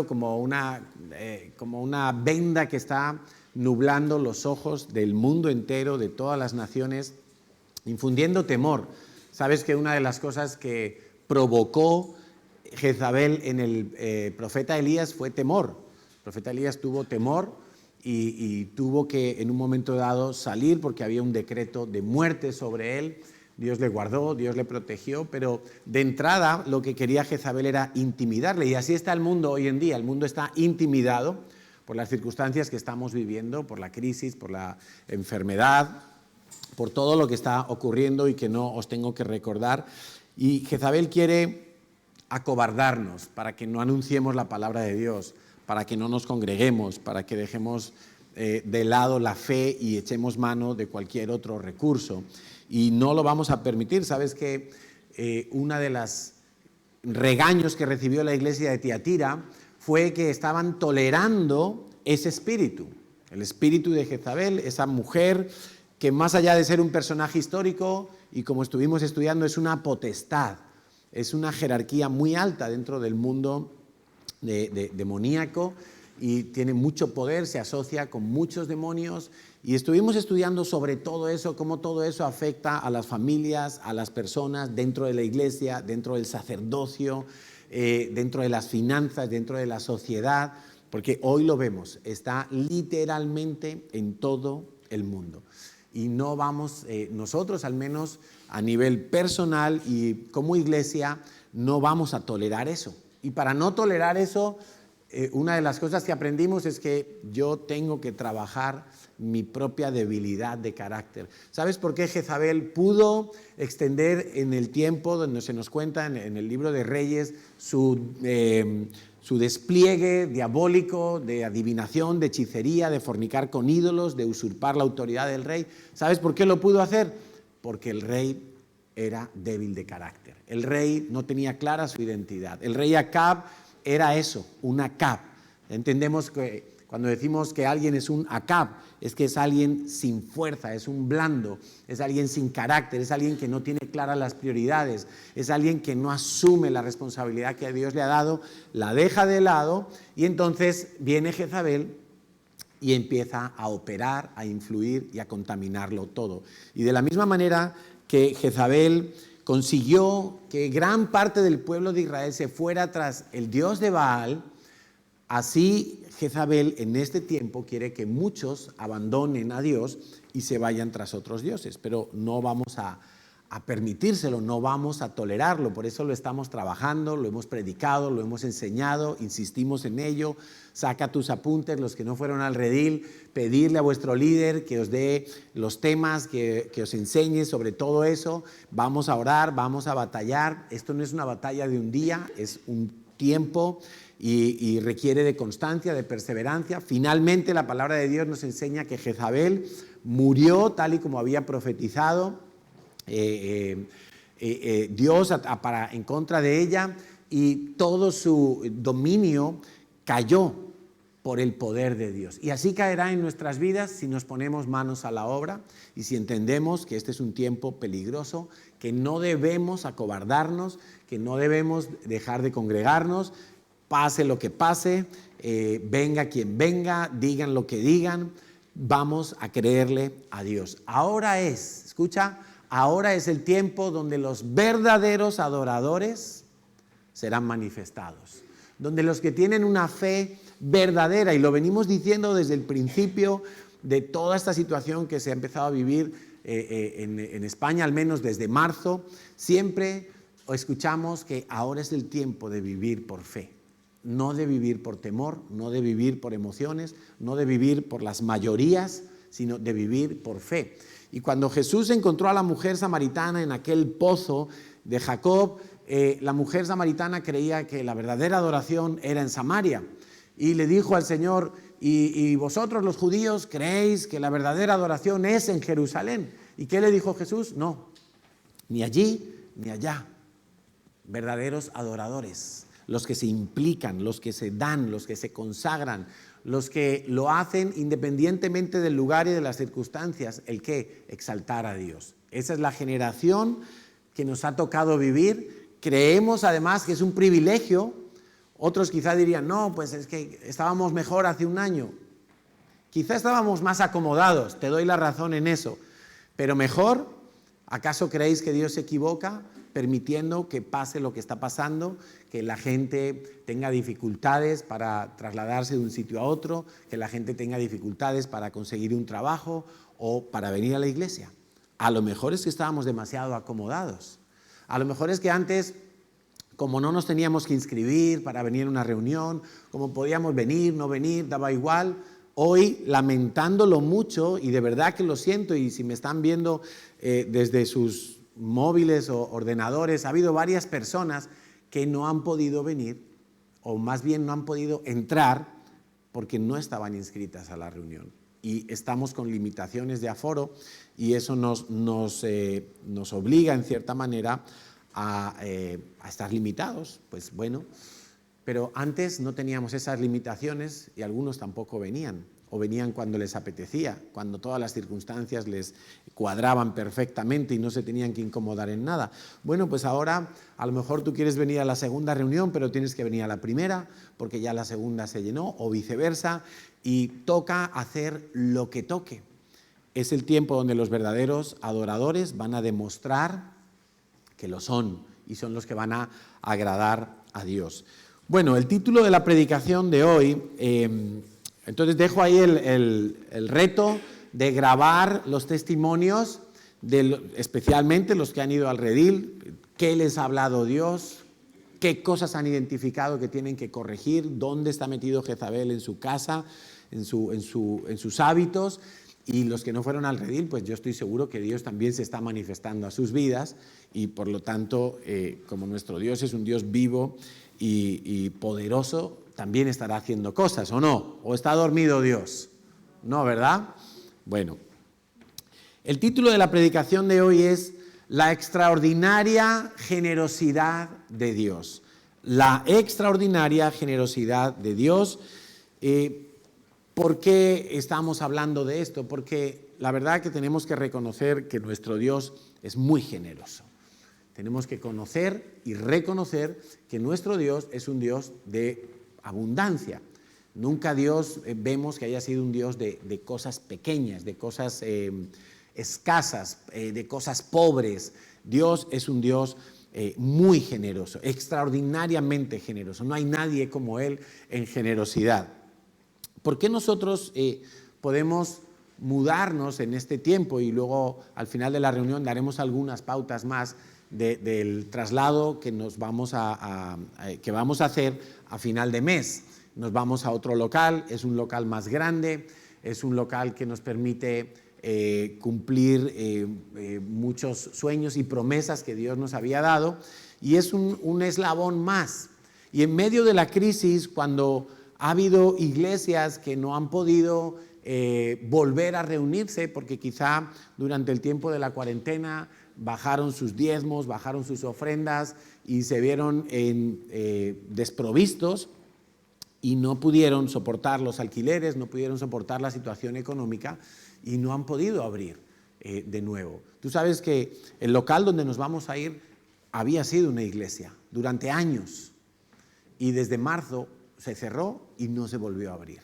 como una venda que está nublando los ojos del mundo entero, de todas las naciones, infundiendo temor. Sabes que una de las cosas que provocó Jezabel en el profeta Elías fue temor. El profeta Elías tuvo temor y tuvo que en un momento dado salir porque había un decreto de muerte sobre él. Dios le guardó, Dios le protegió, pero de entrada lo que quería Jezabel era intimidarle. Y así está el mundo hoy en día. El mundo está intimidado por las circunstancias que estamos viviendo, por la crisis, por la enfermedad, por todo lo que está ocurriendo y que no os tengo que recordar. Y Jezabel quiere acobardarnos para que no anunciemos la palabra de Dios, para que no nos congreguemos, para que dejemos de lado la fe y echemos mano de cualquier otro recurso. Y no lo vamos a permitir. Sabes que una de las regaños que recibió la iglesia de Tiatira fue que estaban tolerando ese espíritu, el espíritu de Jezabel, esa mujer que más allá de ser un personaje histórico y como estuvimos estudiando es una potestad, es una jerarquía muy alta dentro del mundo demoníaco y tiene mucho poder, se asocia con muchos demonios y estuvimos estudiando sobre todo eso, cómo todo eso afecta a las familias, a las personas dentro de la iglesia, dentro del sacerdocio, dentro de las finanzas, dentro de la sociedad, porque hoy lo vemos, está literalmente en todo el mundo. Y no vamos, nosotros al menos a nivel personal y como iglesia, no vamos a tolerar eso. Y para no tolerar eso, una de las cosas que aprendimos es que yo tengo que trabajar mi propia debilidad de carácter. ¿Sabes por qué Jezabel pudo extender en el tiempo, donde se nos cuenta en el libro de Reyes, su despliegue diabólico de adivinación, de hechicería, de fornicar con ídolos, de usurpar la autoridad del rey? ¿Sabes por qué lo pudo hacer? Porque el rey era débil de carácter. El rey no tenía clara su identidad. El rey Acab era eso, un Acab. Entendemos que cuando decimos que alguien es un Acab, es que es alguien sin fuerza, es un blando, es alguien sin carácter, es alguien que no tiene claras las prioridades, es alguien que no asume la responsabilidad que Dios le ha dado, la deja de lado y entonces viene Jezabel y empieza a operar, a influir y a contaminarlo todo. Y de la misma manera que Jezabel consiguió que gran parte del pueblo de Israel se fuera tras el dios de Baal, así Jezabel en este tiempo quiere que muchos abandonen a Dios y se vayan tras otros dioses, pero no vamos a permitírselo, no vamos a tolerarlo. Por eso lo estamos trabajando, lo hemos predicado, lo hemos enseñado, insistimos en ello. Saca tus apuntes, los que no fueron al redil, pedirle a vuestro líder que os dé los temas, que os enseñe sobre todo eso. Vamos a orar, vamos a batallar. Esto no es una batalla de un día, es un tiempo y requiere de constancia, de perseverancia. Finalmente la palabra de Dios nos enseña que Jezabel murió tal y como había profetizado Dios en contra de ella, y todo su dominio cayó por el poder de Dios. Y así caerá en nuestras vidas si nos ponemos manos a la obra y si entendemos que este es un tiempo peligroso, que no debemos acobardarnos, que no debemos dejar de congregarnos, pase lo que pase, venga quien venga, digan lo que digan, vamos a creerle a Dios. Ahora es el tiempo donde los verdaderos adoradores serán manifestados, donde los que tienen una fe verdadera, y lo venimos diciendo desde el principio de toda esta situación que se ha empezado a vivir en España, al menos desde marzo, siempre escuchamos que ahora es el tiempo de vivir por fe, no de vivir por temor, no de vivir por emociones, no de vivir por las mayorías, sino de vivir por fe. Y cuando Jesús encontró a la mujer samaritana en aquel pozo de Jacob, la mujer samaritana creía que la verdadera adoración era en Samaria. Y le dijo al Señor, ¿y vosotros los judíos creéis que la verdadera adoración es en Jerusalén? ¿Y qué le dijo Jesús? No, ni allí ni allá. Verdaderos adoradores, los que se implican, los que se dan, los que se consagran, los que lo hacen independientemente del lugar y de las circunstancias. ¿El qué? Exaltar a Dios. Esa es la generación que nos ha tocado vivir. Creemos además que es un privilegio Otros quizá dirían, no, pues es que estábamos mejor hace un año. Quizá estábamos más acomodados, te doy la razón en eso. Pero mejor, ¿acaso creéis que Dios se equivoca permitiendo que pase lo que está pasando? Que la gente tenga dificultades para trasladarse de un sitio a otro, que la gente tenga dificultades para conseguir un trabajo o para venir a la iglesia. A lo mejor es que estábamos demasiado acomodados. A lo mejor es que antes, como no nos teníamos que inscribir para venir a una reunión, como podíamos venir, no venir, daba igual. Hoy, lamentándolo mucho, y de verdad que lo siento, y si me están viendo desde sus móviles o ordenadores, ha habido varias personas que no han podido venir, o más bien no han podido entrar porque no estaban inscritas a la reunión. Y estamos con limitaciones de aforo y eso nos obliga, en cierta manera, a estar limitados. Pues bueno, pero antes no teníamos esas limitaciones y algunos tampoco venían, o venían cuando les apetecía, cuando todas las circunstancias les cuadraban perfectamente y no se tenían que incomodar en nada. Bueno, pues ahora a lo mejor tú quieres venir a la segunda reunión, pero tienes que venir a la primera porque ya la segunda se llenó, o viceversa, y toca hacer lo que toque. Es el tiempo donde los verdaderos adoradores van a demostrar que lo son y son los que van a agradar a Dios. Bueno, el título de la predicación de hoy, entonces dejo ahí el reto de grabar los testimonios, especialmente los que han ido al redil, qué les ha hablado Dios, qué cosas han identificado que tienen que corregir, dónde está metido Jezabel en su casa, en sus hábitos. Y los que no fueron al redil, pues yo estoy seguro que Dios también se está manifestando a sus vidas y por lo tanto, como nuestro Dios es un Dios vivo y poderoso, también estará haciendo cosas, ¿o no? ¿O está dormido Dios? No, ¿verdad? Bueno, el título de la predicación de hoy es La extraordinaria generosidad de Dios. La extraordinaria generosidad de Dios. ¿Por qué estamos hablando de esto? Porque la verdad que tenemos que reconocer que nuestro Dios es muy generoso. Tenemos que conocer y reconocer que nuestro Dios es un Dios de abundancia. Nunca Dios vemos que haya sido un Dios de cosas pequeñas, de cosas escasas, de cosas pobres. Dios es un Dios muy generoso, extraordinariamente generoso. No hay nadie como Él en generosidad. ¿Por qué nosotros podemos mudarnos en este tiempo? Y luego al final de la reunión daremos algunas pautas más del traslado que vamos a hacer a final de mes. Nos vamos a otro local, es un local más grande, es un local que nos permite cumplir muchos sueños y promesas que Dios nos había dado, y es un eslabón más. Y en medio de la crisis, cuando ha habido iglesias que no han podido volver a reunirse porque quizá durante el tiempo de la cuarentena bajaron sus diezmos, bajaron sus ofrendas y se vieron desprovistos y no pudieron soportar los alquileres, no pudieron soportar la situación económica y no han podido abrir de nuevo. Tú sabes que el local donde nos vamos a ir había sido una iglesia durante años y desde marzo se cerró y no se volvió a abrir.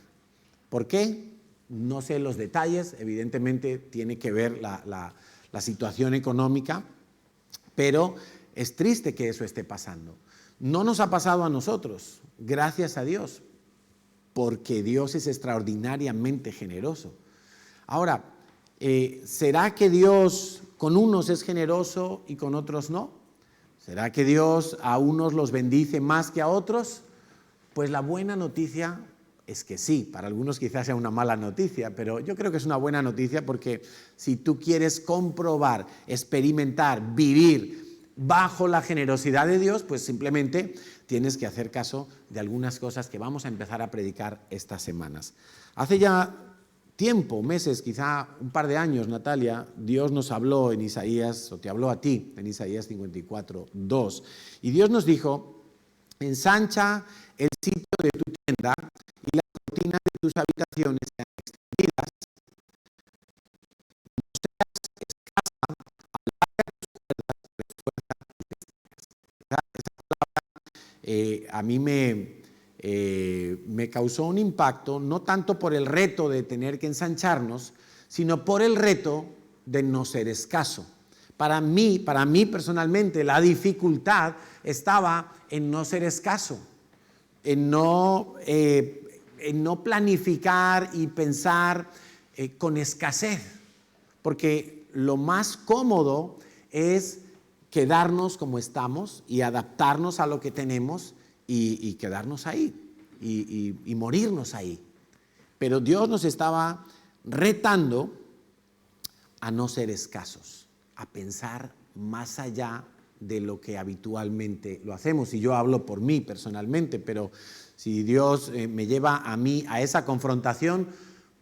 ¿Por qué? No sé los detalles, evidentemente tiene que ver la situación económica, pero es triste que eso esté pasando. No nos ha pasado a nosotros, gracias a Dios, porque Dios es extraordinariamente generoso. Ahora, ¿será que Dios con unos es generoso y con otros no? ¿Será que Dios a unos los bendice más que a otros? Pues la buena noticia es que sí, para algunos quizás sea una mala noticia, pero yo creo que es una buena noticia porque si tú quieres comprobar, experimentar, vivir bajo la generosidad de Dios, pues simplemente tienes que hacer caso de algunas cosas que vamos a empezar a predicar estas semanas. Hace ya tiempo, meses, quizá un par de años, Natalia, Dios nos habló en Isaías, o te habló a ti, en Isaías 54:2, y Dios nos dijo: ensancha el sitio de tu tienda y las cortinas de tus habitaciones sean extendidas. No seas escasa, alarga tus cuerdas, refuerza tus testigas. Esa palabra a mí me me causó un impacto, no tanto por el reto de tener que ensancharnos, sino por el reto de no ser escaso. Para mí personalmente, la dificultad estaba en no ser escaso, en no planificar y pensar con escasez, porque lo más cómodo es quedarnos como estamos y adaptarnos a lo que tenemos y quedarnos ahí y morirnos ahí. Pero Dios nos estaba retando a no ser escasos, a pensar más allá de lo que habitualmente lo hacemos. Y yo hablo por mí personalmente, pero si Dios me lleva a mí a esa confrontación,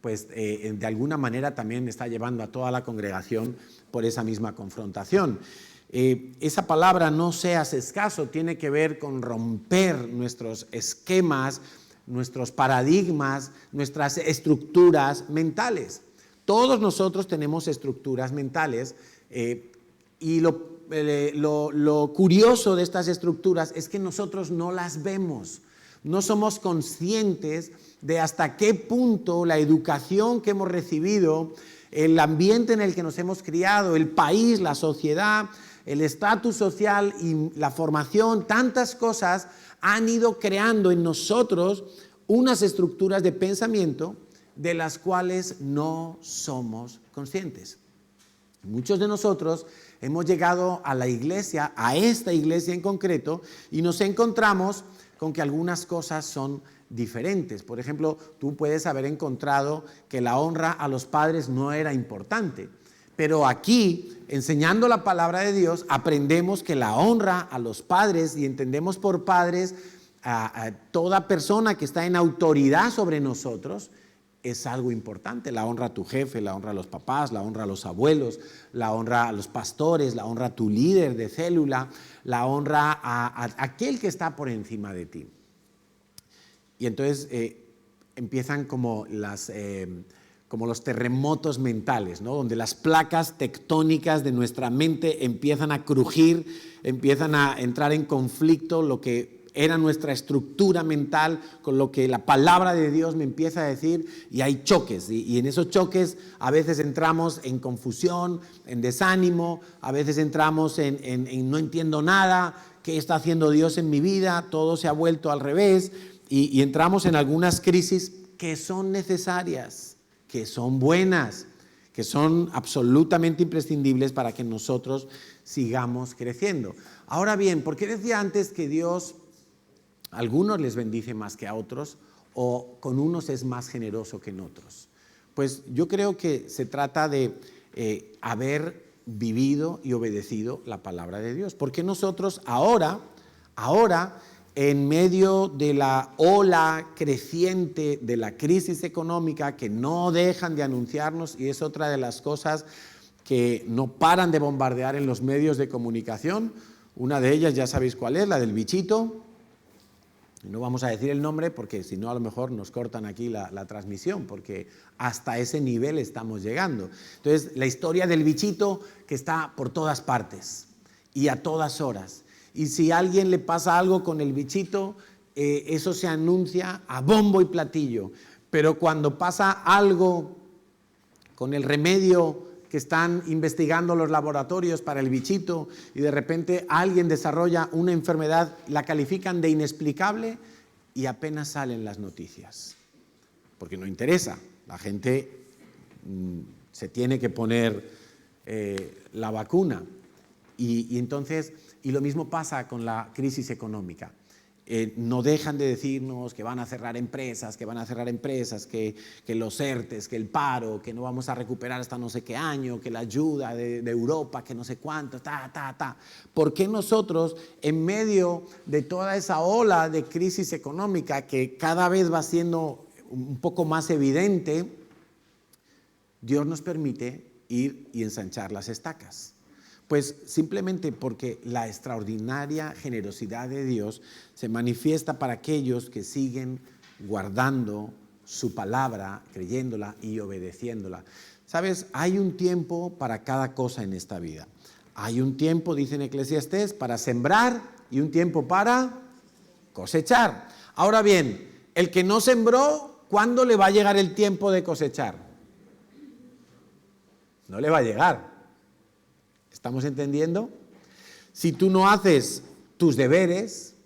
pues de alguna manera también está llevando a toda la congregación por esa misma confrontación. Esa palabra no seas escaso tiene que ver con romper nuestros esquemas, nuestros paradigmas, nuestras estructuras mentales. Todos nosotros tenemos estructuras mentales y lo curioso de estas estructuras es que nosotros no las vemos, no somos conscientes de hasta qué punto la educación que hemos recibido, el ambiente en el que nos hemos criado, el país, la sociedad, el estatus social y la formación, tantas cosas han ido creando en nosotros unas estructuras de pensamiento de las cuales no somos conscientes. Muchos de nosotros hemos llegado a la iglesia, a esta iglesia en concreto, y nos encontramos con que algunas cosas son diferentes. Por ejemplo, tú puedes haber encontrado que la honra a los padres no era importante, pero aquí, enseñando la palabra de Dios, aprendemos que la honra a los padres, y entendemos por padres a toda persona que está en autoridad sobre nosotros, es algo importante. La honra a tu jefe, la honra a los papás, la honra a los abuelos, la honra a los pastores, la honra a tu líder de célula, la honra a aquel que está por encima de ti. Y entonces empiezan como los terremotos mentales, ¿no? Donde las placas tectónicas de nuestra mente empiezan a crujir, empiezan a entrar en conflicto lo que era nuestra estructura mental con lo que la palabra de Dios me empieza a decir, y hay choques, y en esos choques a veces entramos en confusión, en desánimo, a veces entramos en no entiendo nada, ¿qué está haciendo Dios en mi vida? Todo se ha vuelto al revés, y entramos en algunas crisis que son necesarias, que son buenas, que son absolutamente imprescindibles para que nosotros sigamos creciendo. Ahora bien, ¿por qué decía antes que Dios a algunos les bendice más que a otros, o con unos es más generoso que en otros? Pues yo creo que se trata de haber vivido y obedecido la palabra de Dios. Porque nosotros ahora, en medio de la ola creciente de la crisis económica que no dejan de anunciarnos, y es otra de las cosas que no paran de bombardear en los medios de comunicación, una de ellas ya sabéis cuál es, la del bichito. No vamos a decir el nombre porque si no a lo mejor nos cortan aquí la transmisión, porque hasta ese nivel estamos llegando. Entonces, la historia del bichito que está por todas partes y a todas horas. Y si a alguien le pasa algo con el bichito, eso se anuncia a bombo y platillo. Pero cuando pasa algo con el remedio que están investigando los laboratorios para el bichito y de repente alguien desarrolla una enfermedad, la califican de inexplicable y apenas salen las noticias. Porque no interesa, la gente se tiene que poner la vacuna. Y entonces, y lo mismo pasa con la crisis económica. No dejan de decirnos que van a cerrar empresas, que los ERTES, que el paro, que no vamos a recuperar hasta no sé qué año, que la ayuda de Europa, que no sé cuánto, ¿Por qué nosotros, en medio de toda esa ola de crisis económica que cada vez va siendo un poco más evidente, Dios nos permite ir y ensanchar las estacas? Pues simplemente porque la extraordinaria generosidad de Dios se manifiesta para aquellos que siguen guardando su palabra, creyéndola y obedeciéndola. ¿Sabes? Hay un tiempo para cada cosa en esta vida. Hay un tiempo, dice en Eclesiastés, para sembrar y un tiempo para cosechar. Ahora bien, El que no sembró, ¿cuándo le va a llegar el tiempo de cosechar? No le va a llegar. ¿Estamos entendiendo? Si tú no haces tus deberes,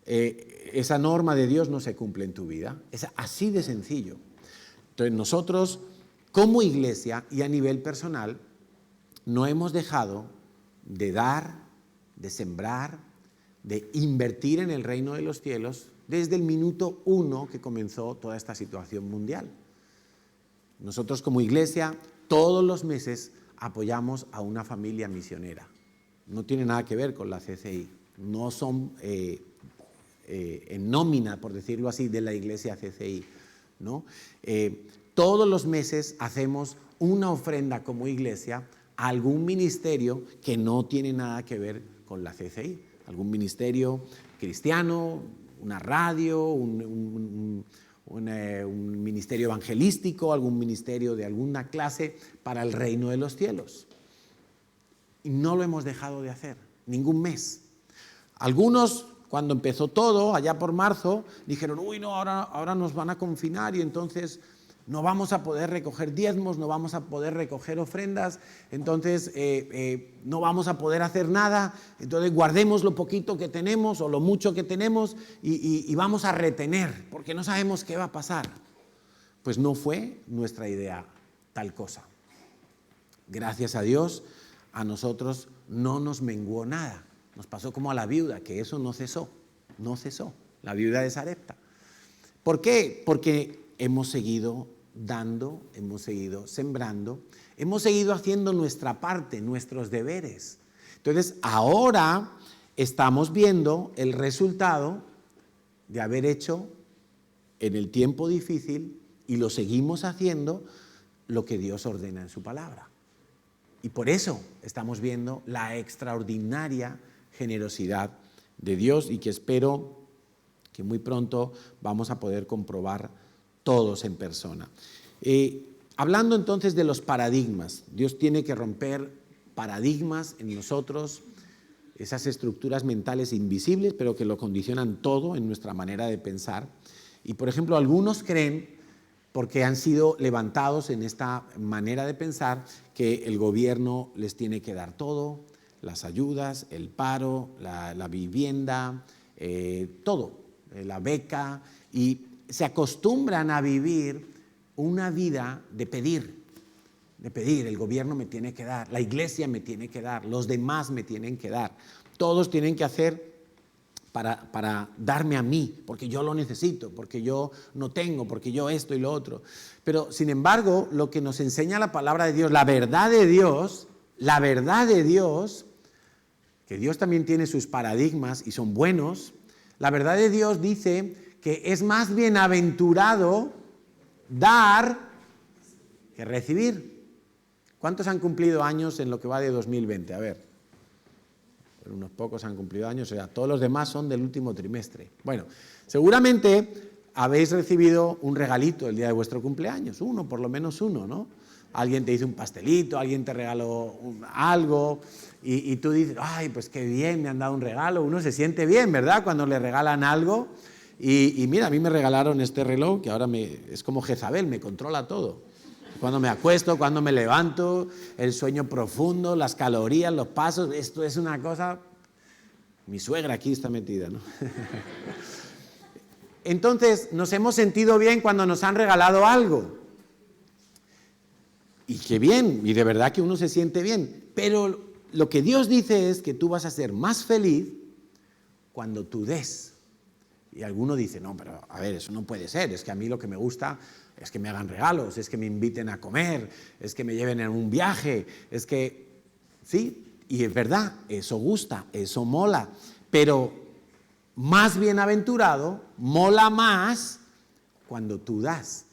esa norma de Dios no se cumple en tu vida. Es así de sencillo. Entonces nosotros, como iglesia y a nivel personal, no hemos dejado de dar, de sembrar, de invertir en el reino de los cielos desde el minuto 1 que comenzó toda esta situación mundial. Nosotros como iglesia todos los meses apoyamos a una familia misionera. No tiene nada que ver con la CCI. No son en nómina, por decirlo así, de la iglesia CCI, ¿no? Todos los meses hacemos una ofrenda como iglesia a algún ministerio que no tiene nada que ver con la CCI. Algún ministerio cristiano, una radio, un ministerio evangelístico, algún ministerio de alguna clase para el reino de los cielos. Y no lo hemos dejado de hacer, ningún mes. Algunos, cuando empezó todo, allá por marzo, dijeron, uy, no, ahora nos van a confinar y entonces no vamos a poder recoger diezmos, no vamos a poder recoger ofrendas, entonces no vamos a poder hacer nada, entonces guardemos lo poquito que tenemos o lo mucho que tenemos y vamos a retener, porque no sabemos qué va a pasar. Pues no fue nuestra idea tal cosa. Gracias a Dios, a nosotros no nos menguó nada. Nos pasó como a la viuda, que eso no cesó, la viuda de Sarepta. ¿Por qué? Porque hemos seguido dando, hemos seguido sembrando, hemos seguido haciendo nuestra parte, nuestros deberes. Entonces, ahora estamos viendo el resultado de haber hecho en el tiempo difícil, y lo seguimos haciendo, lo que Dios ordena en su palabra. Y por eso estamos viendo la extraordinaria generosidad de Dios, y que espero que muy pronto vamos a poder comprobar todos en persona. Hablando entonces de los paradigmas, Dios tiene que romper paradigmas en nosotros, esas estructuras mentales invisibles, pero que lo condicionan todo en nuestra manera de pensar. Y por ejemplo, algunos creen, porque han sido levantados en esta manera de pensar, que el gobierno les tiene que dar todo, las ayudas, el paro, la vivienda, todo, la beca, y se acostumbran a vivir una vida de pedir, el gobierno me tiene que dar, la iglesia me tiene que dar, los demás me tienen que dar, todos tienen que hacer para darme a mí, porque yo lo necesito, porque yo no tengo, porque yo esto y lo otro. Pero sin embargo, lo que nos enseña la palabra de Dios, la verdad de Dios, que Dios también tiene sus paradigmas y son buenos, la verdad de Dios dice que es más bienaventurado dar que recibir. ¿Cuántos han cumplido años en lo que va de 2020? A ver. Pero unos pocos han cumplido años, o sea, todos los demás son del último trimestre. Bueno, seguramente habéis recibido un regalito el día de vuestro cumpleaños, uno, por lo menos uno, ¿no? Alguien te hizo un pastelito, alguien te regaló algo y tú dices, ay, pues qué bien, me han dado un regalo. Uno se siente bien, ¿verdad?, cuando le regalan algo. Y mira, a mí me regalaron este reloj que ahora es como Jezabel, me controla todo. Cuando me acuesto, cuando me levanto, el sueño profundo, las calorías, los pasos, esto es una cosa... Mi suegra aquí está metida, ¿no? Entonces, nos hemos sentido bien cuando nos han regalado algo. Y qué bien, y de verdad que uno se siente bien. Pero lo que Dios dice es que tú vas a ser más feliz cuando tú des. Y alguno dice, no, pero a ver, eso no puede ser, es que a mí lo que me gusta es que me hagan regalos, es que me inviten a comer, es que me lleven en un viaje, es que, sí, y es verdad, eso gusta, eso mola, pero más bienaventurado, mola más cuando tú das.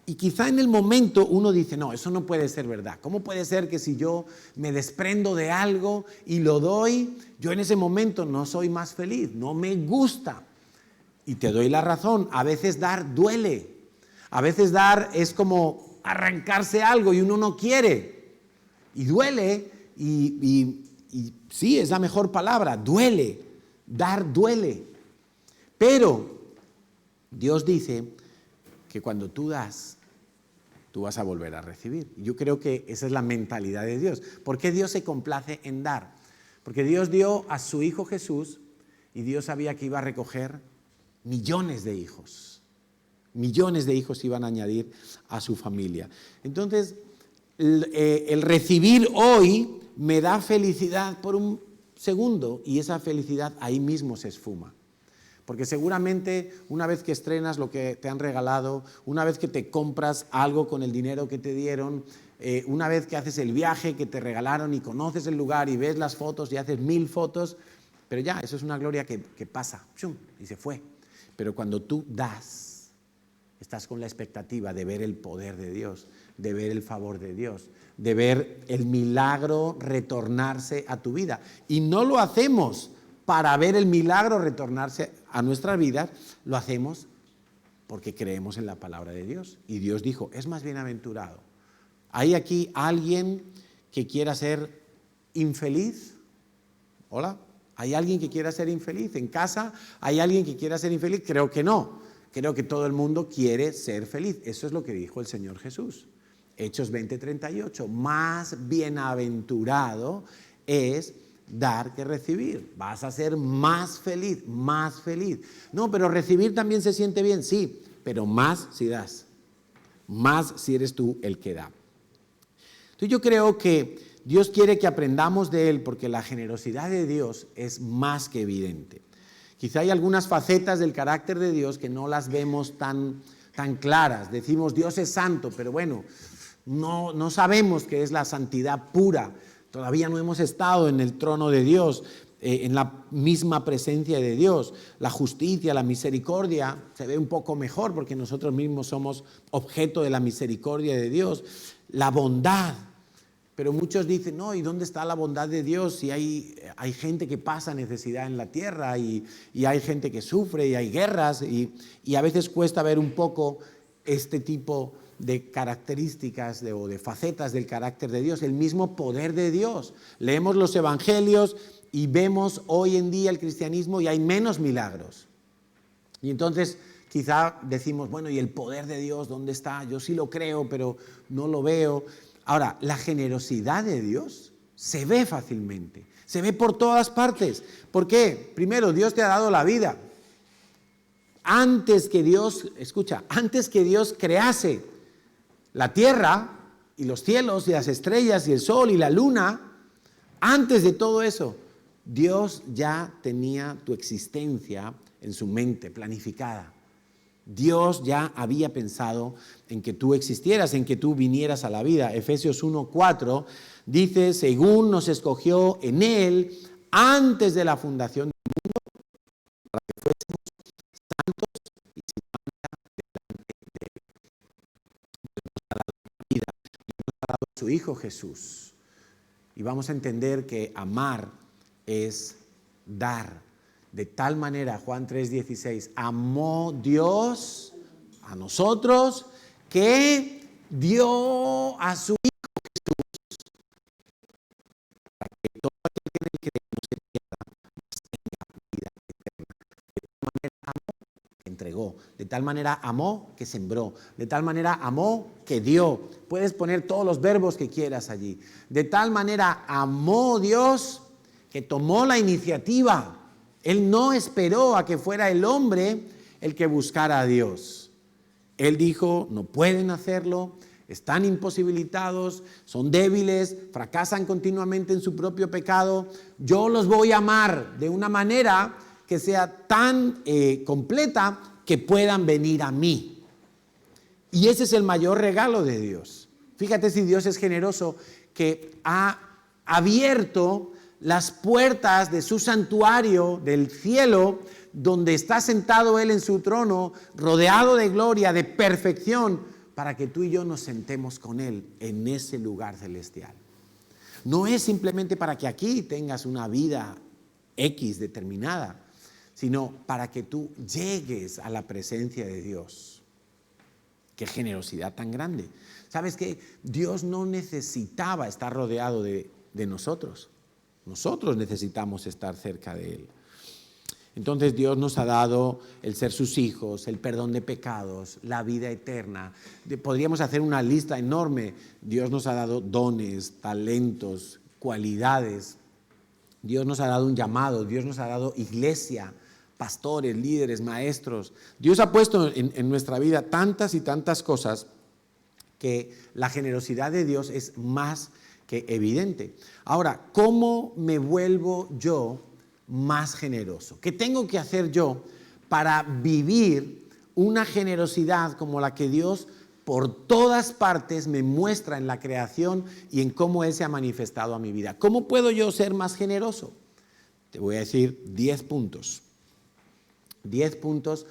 Y quizá en el momento uno dice, no, eso no puede ser verdad. ¿Cómo puede ser que si yo me desprendo de algo y lo doy, yo en ese momento no soy más feliz, no me gusta? Y te doy la razón, a veces dar duele, a veces dar es como arrancarse algo y uno no quiere, y duele, y sí, es la mejor palabra, duele, dar duele. Pero Dios dice que cuando tú das, tú vas a volver a recibir. Yo creo que esa es la mentalidad de Dios. ¿Por qué Dios se complace en dar? Porque Dios dio a su Hijo Jesús y Dios sabía que iba a recoger millones de hijos. Millones de hijos iban a añadir a su familia. Entonces, el recibir hoy me da felicidad por un segundo y esa felicidad ahí mismo se esfuma. Porque seguramente una vez que estrenas lo que te han regalado, una vez que te compras algo con el dinero que te dieron, una vez que haces el viaje que te regalaron y conoces el lugar y ves las fotos y haces 1000 fotos, pero ya, eso es una gloria que pasa, ¡chum!, y se fue. Pero cuando tú das, estás con la expectativa de ver el poder de Dios, de ver el favor de Dios, de ver el milagro retornarse a tu vida. Y no lo hacemos para ver el milagro retornarse a nuestras vidas, lo hacemos porque creemos en la palabra de Dios. Y Dios dijo, es más bienaventurado. ¿Hay aquí alguien que quiera ser infeliz? ¿Hola? ¿Hay alguien que quiera ser infeliz? ¿En casa hay alguien que quiera ser infeliz? Creo que no. Creo que todo el mundo quiere ser feliz. Eso es lo que dijo el Señor Jesús. Hechos 20:38. Más bienaventurado es dar que recibir. Vas a ser más feliz, más feliz. No, pero recibir también se siente bien, sí, pero más si das. Más si eres tú el que da. Entonces yo creo que Dios quiere que aprendamos de Él porque la generosidad de Dios es más que evidente. Quizá hay algunas facetas del carácter de Dios que no las vemos tan claras. Decimos Dios es santo, pero bueno, no sabemos qué es la santidad pura. Todavía no hemos estado en el trono de Dios, en la misma presencia de Dios. La justicia, la misericordia se ve un poco mejor porque nosotros mismos somos objeto de la misericordia de Dios. La bondad. Pero muchos dicen, no, ¿y dónde está la bondad de Dios? Si hay gente que pasa necesidad en la tierra y hay gente que sufre y hay guerras y a veces cuesta ver un poco este tipo de características o de facetas del carácter de Dios, el mismo poder de Dios. Leemos los evangelios y vemos hoy en día el cristianismo y hay menos milagros. Y entonces quizá decimos, bueno, ¿y el poder de Dios dónde está? Yo sí lo creo, pero no lo veo. Ahora, la generosidad de Dios se ve fácilmente, se ve por todas partes. ¿Por qué? Primero, Dios te ha dado la vida. Antes que Dios crease la tierra y los cielos y las estrellas y el sol y la luna, antes de todo eso, Dios ya tenía tu existencia en su mente, planificada. Dios ya había pensado en que tú existieras, en que tú vinieras a la vida. Efesios 1:4 dice, según nos escogió en Él antes de la fundación del mundo, para que fuésemos santos y sin mancha delante de Él. Dios nos ha dado la vida, Dios nos ha dado a su Hijo Jesús. Y vamos a entender que amar es dar. De tal manera, Juan 3:16, amó Dios a nosotros que dio a su Hijo Jesús para que todo aquel que en él cree no se pierda, mas tenga vida eterna. De tal manera amó que entregó, de tal manera amó que sembró, de tal manera amó que dio. Puedes poner todos los verbos que quieras allí. De tal manera amó Dios que tomó la iniciativa. Él no esperó a que fuera el hombre el que buscara a Dios. Él dijo, no pueden hacerlo, están imposibilitados, son débiles, fracasan continuamente en su propio pecado. Yo los voy a amar de una manera que sea tan completa que puedan venir a mí. Y ese es el mayor regalo de Dios. Fíjate si Dios es generoso, que ha abierto las puertas de su santuario, del cielo, donde está sentado Él en su trono, rodeado de gloria, de perfección, para que tú y yo nos sentemos con Él en ese lugar celestial. No es simplemente para que aquí tengas una vida X determinada, sino para que tú llegues a la presencia de Dios. Qué generosidad tan grande. ¿Sabes qué? Dios no necesitaba estar rodeado de nosotros. Nosotros necesitamos estar cerca de Él. Entonces Dios nos ha dado el ser sus hijos, el perdón de pecados, la vida eterna. Podríamos hacer una lista enorme. Dios nos ha dado dones, talentos, cualidades. Dios nos ha dado un llamado, Dios nos ha dado iglesia, pastores, líderes, maestros. Dios ha puesto en nuestra vida tantas y tantas cosas que la generosidad de Dios es más que evidente. Ahora, ¿cómo me vuelvo yo más generoso? ¿Qué tengo que hacer yo para vivir una generosidad como la que Dios por todas partes me muestra en la creación y en cómo Él se ha manifestado a mi vida? ¿Cómo puedo yo ser más generoso? Te voy a decir 10 puntos. 10 puntos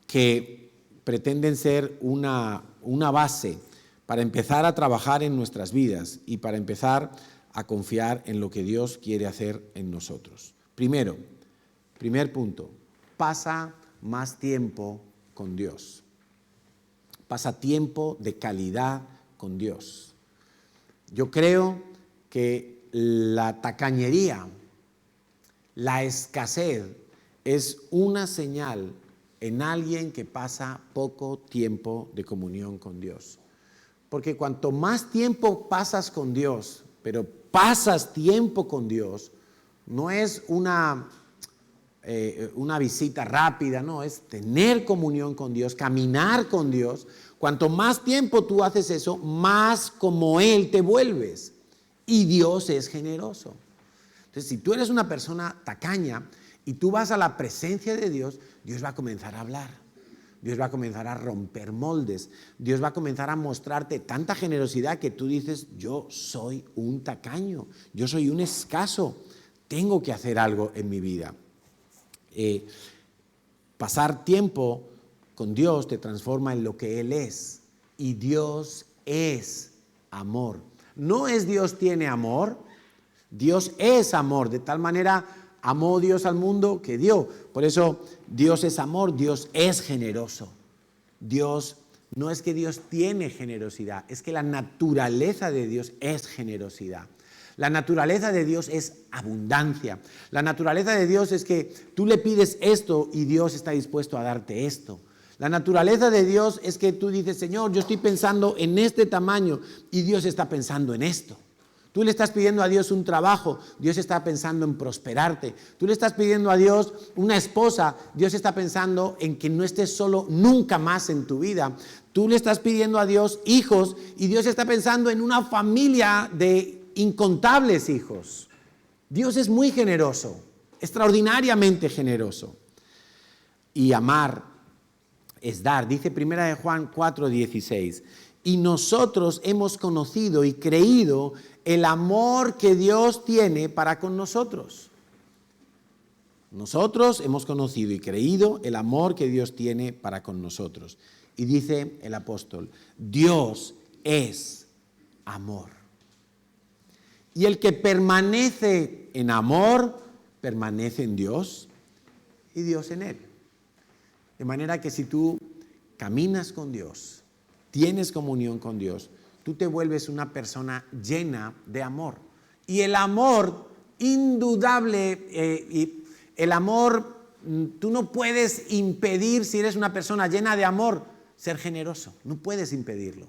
que pretenden ser una base para empezar a trabajar en nuestras vidas y para empezar a confiar en lo que Dios quiere hacer en nosotros. Primer punto, pasa más tiempo con Dios. Pasa tiempo de calidad con Dios. Yo creo que la tacañería, la escasez, es una señal en alguien que pasa poco tiempo de comunión con Dios. Porque cuanto más tiempo pasas con Dios, pero pasas tiempo con Dios, no es una visita rápida, no, es tener comunión con Dios, caminar con Dios. Cuanto más tiempo tú haces eso, más como Él te vuelves. Y Dios es generoso. Entonces, si tú eres una persona tacaña y tú vas a la presencia de Dios, Dios va a comenzar a hablar. Dios va a comenzar a romper moldes. Dios va a comenzar a mostrarte tanta generosidad que tú dices, yo soy un tacaño, yo soy un escaso, tengo que hacer algo en mi vida. Pasar tiempo con Dios te transforma en lo que Él es. Y Dios es amor. No es Dios tiene amor, Dios es amor. De tal manera amó Dios al mundo que dio. Por eso Dios es amor, Dios es generoso. Dios, no es que Dios tiene generosidad, es que la naturaleza de Dios es generosidad. La naturaleza de Dios es abundancia. La naturaleza de Dios es que tú le pides esto y Dios está dispuesto a darte esto. La naturaleza de Dios es que tú dices, Señor, yo estoy pensando en este tamaño y Dios está pensando en esto. Tú le estás pidiendo a Dios un trabajo, Dios está pensando en prosperarte. Tú le estás pidiendo a Dios una esposa, Dios está pensando en que no estés solo nunca más en tu vida. Tú le estás pidiendo a Dios hijos y Dios está pensando en una familia de incontables hijos. Dios es muy generoso, extraordinariamente generoso. Y amar es dar. Dice 1 Juan 4:16. Y nosotros hemos conocido y creído el amor que Dios tiene para con nosotros. Nosotros hemos conocido y creído el amor que Dios tiene para con nosotros. Y dice el apóstol, Dios es amor. Y el que permanece en amor, permanece en Dios y Dios en él. De manera que si tú caminas con Dios, tienes comunión con Dios, tú te vuelves una persona llena de amor. Y el amor, indudable, y el amor, tú no puedes impedir, si eres una persona llena de amor, ser generoso. No puedes impedirlo.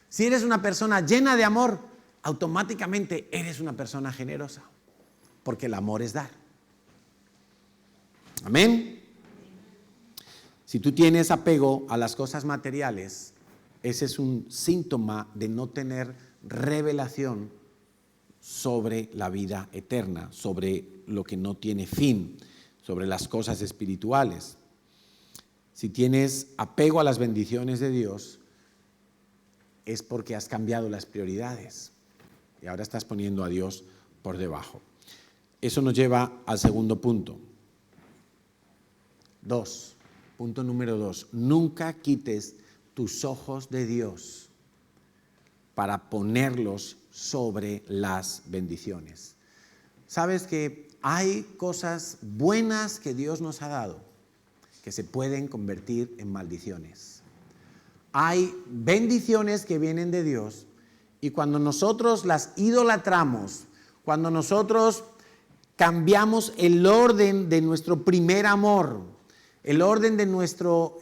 Si eres una persona llena de amor, automáticamente eres una persona generosa. Porque el amor es dar. Amén. Si tú tienes apego a las cosas materiales, ese es un síntoma de no tener revelación sobre la vida eterna, sobre lo que no tiene fin, sobre las cosas espirituales. Si tienes apego a las bendiciones de Dios, es porque has cambiado las prioridades y ahora estás poniendo a Dios por debajo. Eso nos lleva al segundo punto. Punto número 2. Nunca quites tus ojos de Dios para ponerlos sobre las bendiciones. Sabes que hay cosas buenas que Dios nos ha dado que se pueden convertir en maldiciones. Hay bendiciones que vienen de Dios y cuando nosotros las idolatramos, cuando nosotros cambiamos el orden de nuestro primer amor, el orden de nuestro,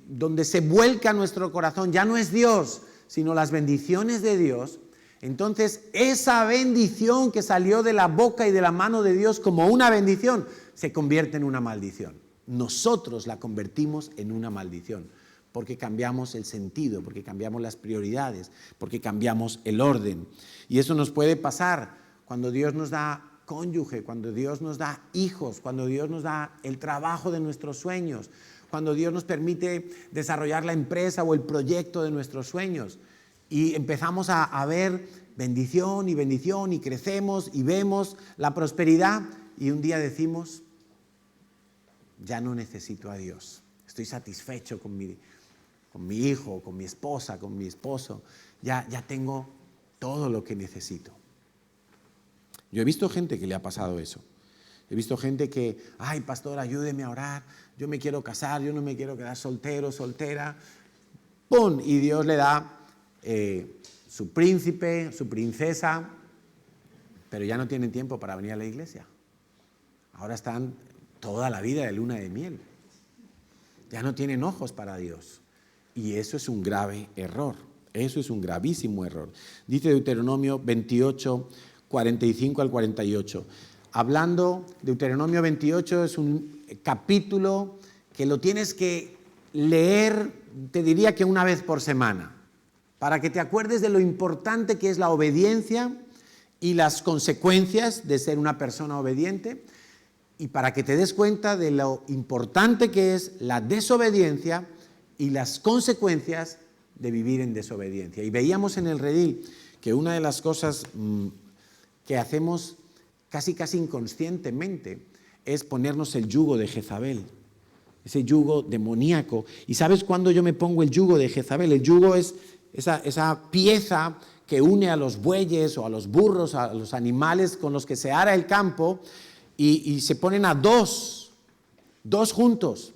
donde se vuelca nuestro corazón, ya no es Dios, sino las bendiciones de Dios. Entonces, esa bendición que salió de la boca y de la mano de Dios como una bendición, se convierte en una maldición. Nosotros la convertimos en una maldición, porque cambiamos el sentido, porque cambiamos las prioridades, porque cambiamos el orden. Y eso nos puede pasar cuando Dios nos da cónyuge, cuando Dios nos da hijos, cuando Dios nos da el trabajo de nuestros sueños, cuando Dios nos permite desarrollar la empresa o el proyecto de nuestros sueños. Y empezamos a ver bendición y crecemos y vemos la prosperidad y un día decimos, ya no necesito a Dios, estoy satisfecho con mi hijo, con mi esposa, con mi esposo, ya tengo todo lo que necesito. Yo he visto gente que le ha pasado eso. He visto gente que, ay, pastor, ayúdeme a orar, yo me quiero casar, yo no me quiero quedar soltero, soltera. ¡Pum! Y Dios le da su príncipe, su princesa, pero ya no tienen tiempo para venir a la iglesia. Ahora están toda la vida de luna de miel. Ya no tienen ojos para Dios. Y eso es un grave error. Eso es un gravísimo error. Dice Deuteronomio 28, 45 al 48. Hablando, Deuteronomio 28 es un capítulo que lo tienes que leer, te diría que una vez por semana, para que te acuerdes de lo importante que es la obediencia y las consecuencias de ser una persona obediente, y para que te des cuenta de lo importante que es la desobediencia y las consecuencias de vivir en desobediencia. Y veíamos en el redil que una de las cosas que hacemos casi inconscientemente es ponernos el yugo de Jezabel, ese yugo demoníaco. ¿Y sabes cuándo yo me pongo el yugo de Jezabel? El yugo es esa pieza que une a los bueyes o a los burros, a los animales con los que se ara el campo, y se ponen a dos juntos.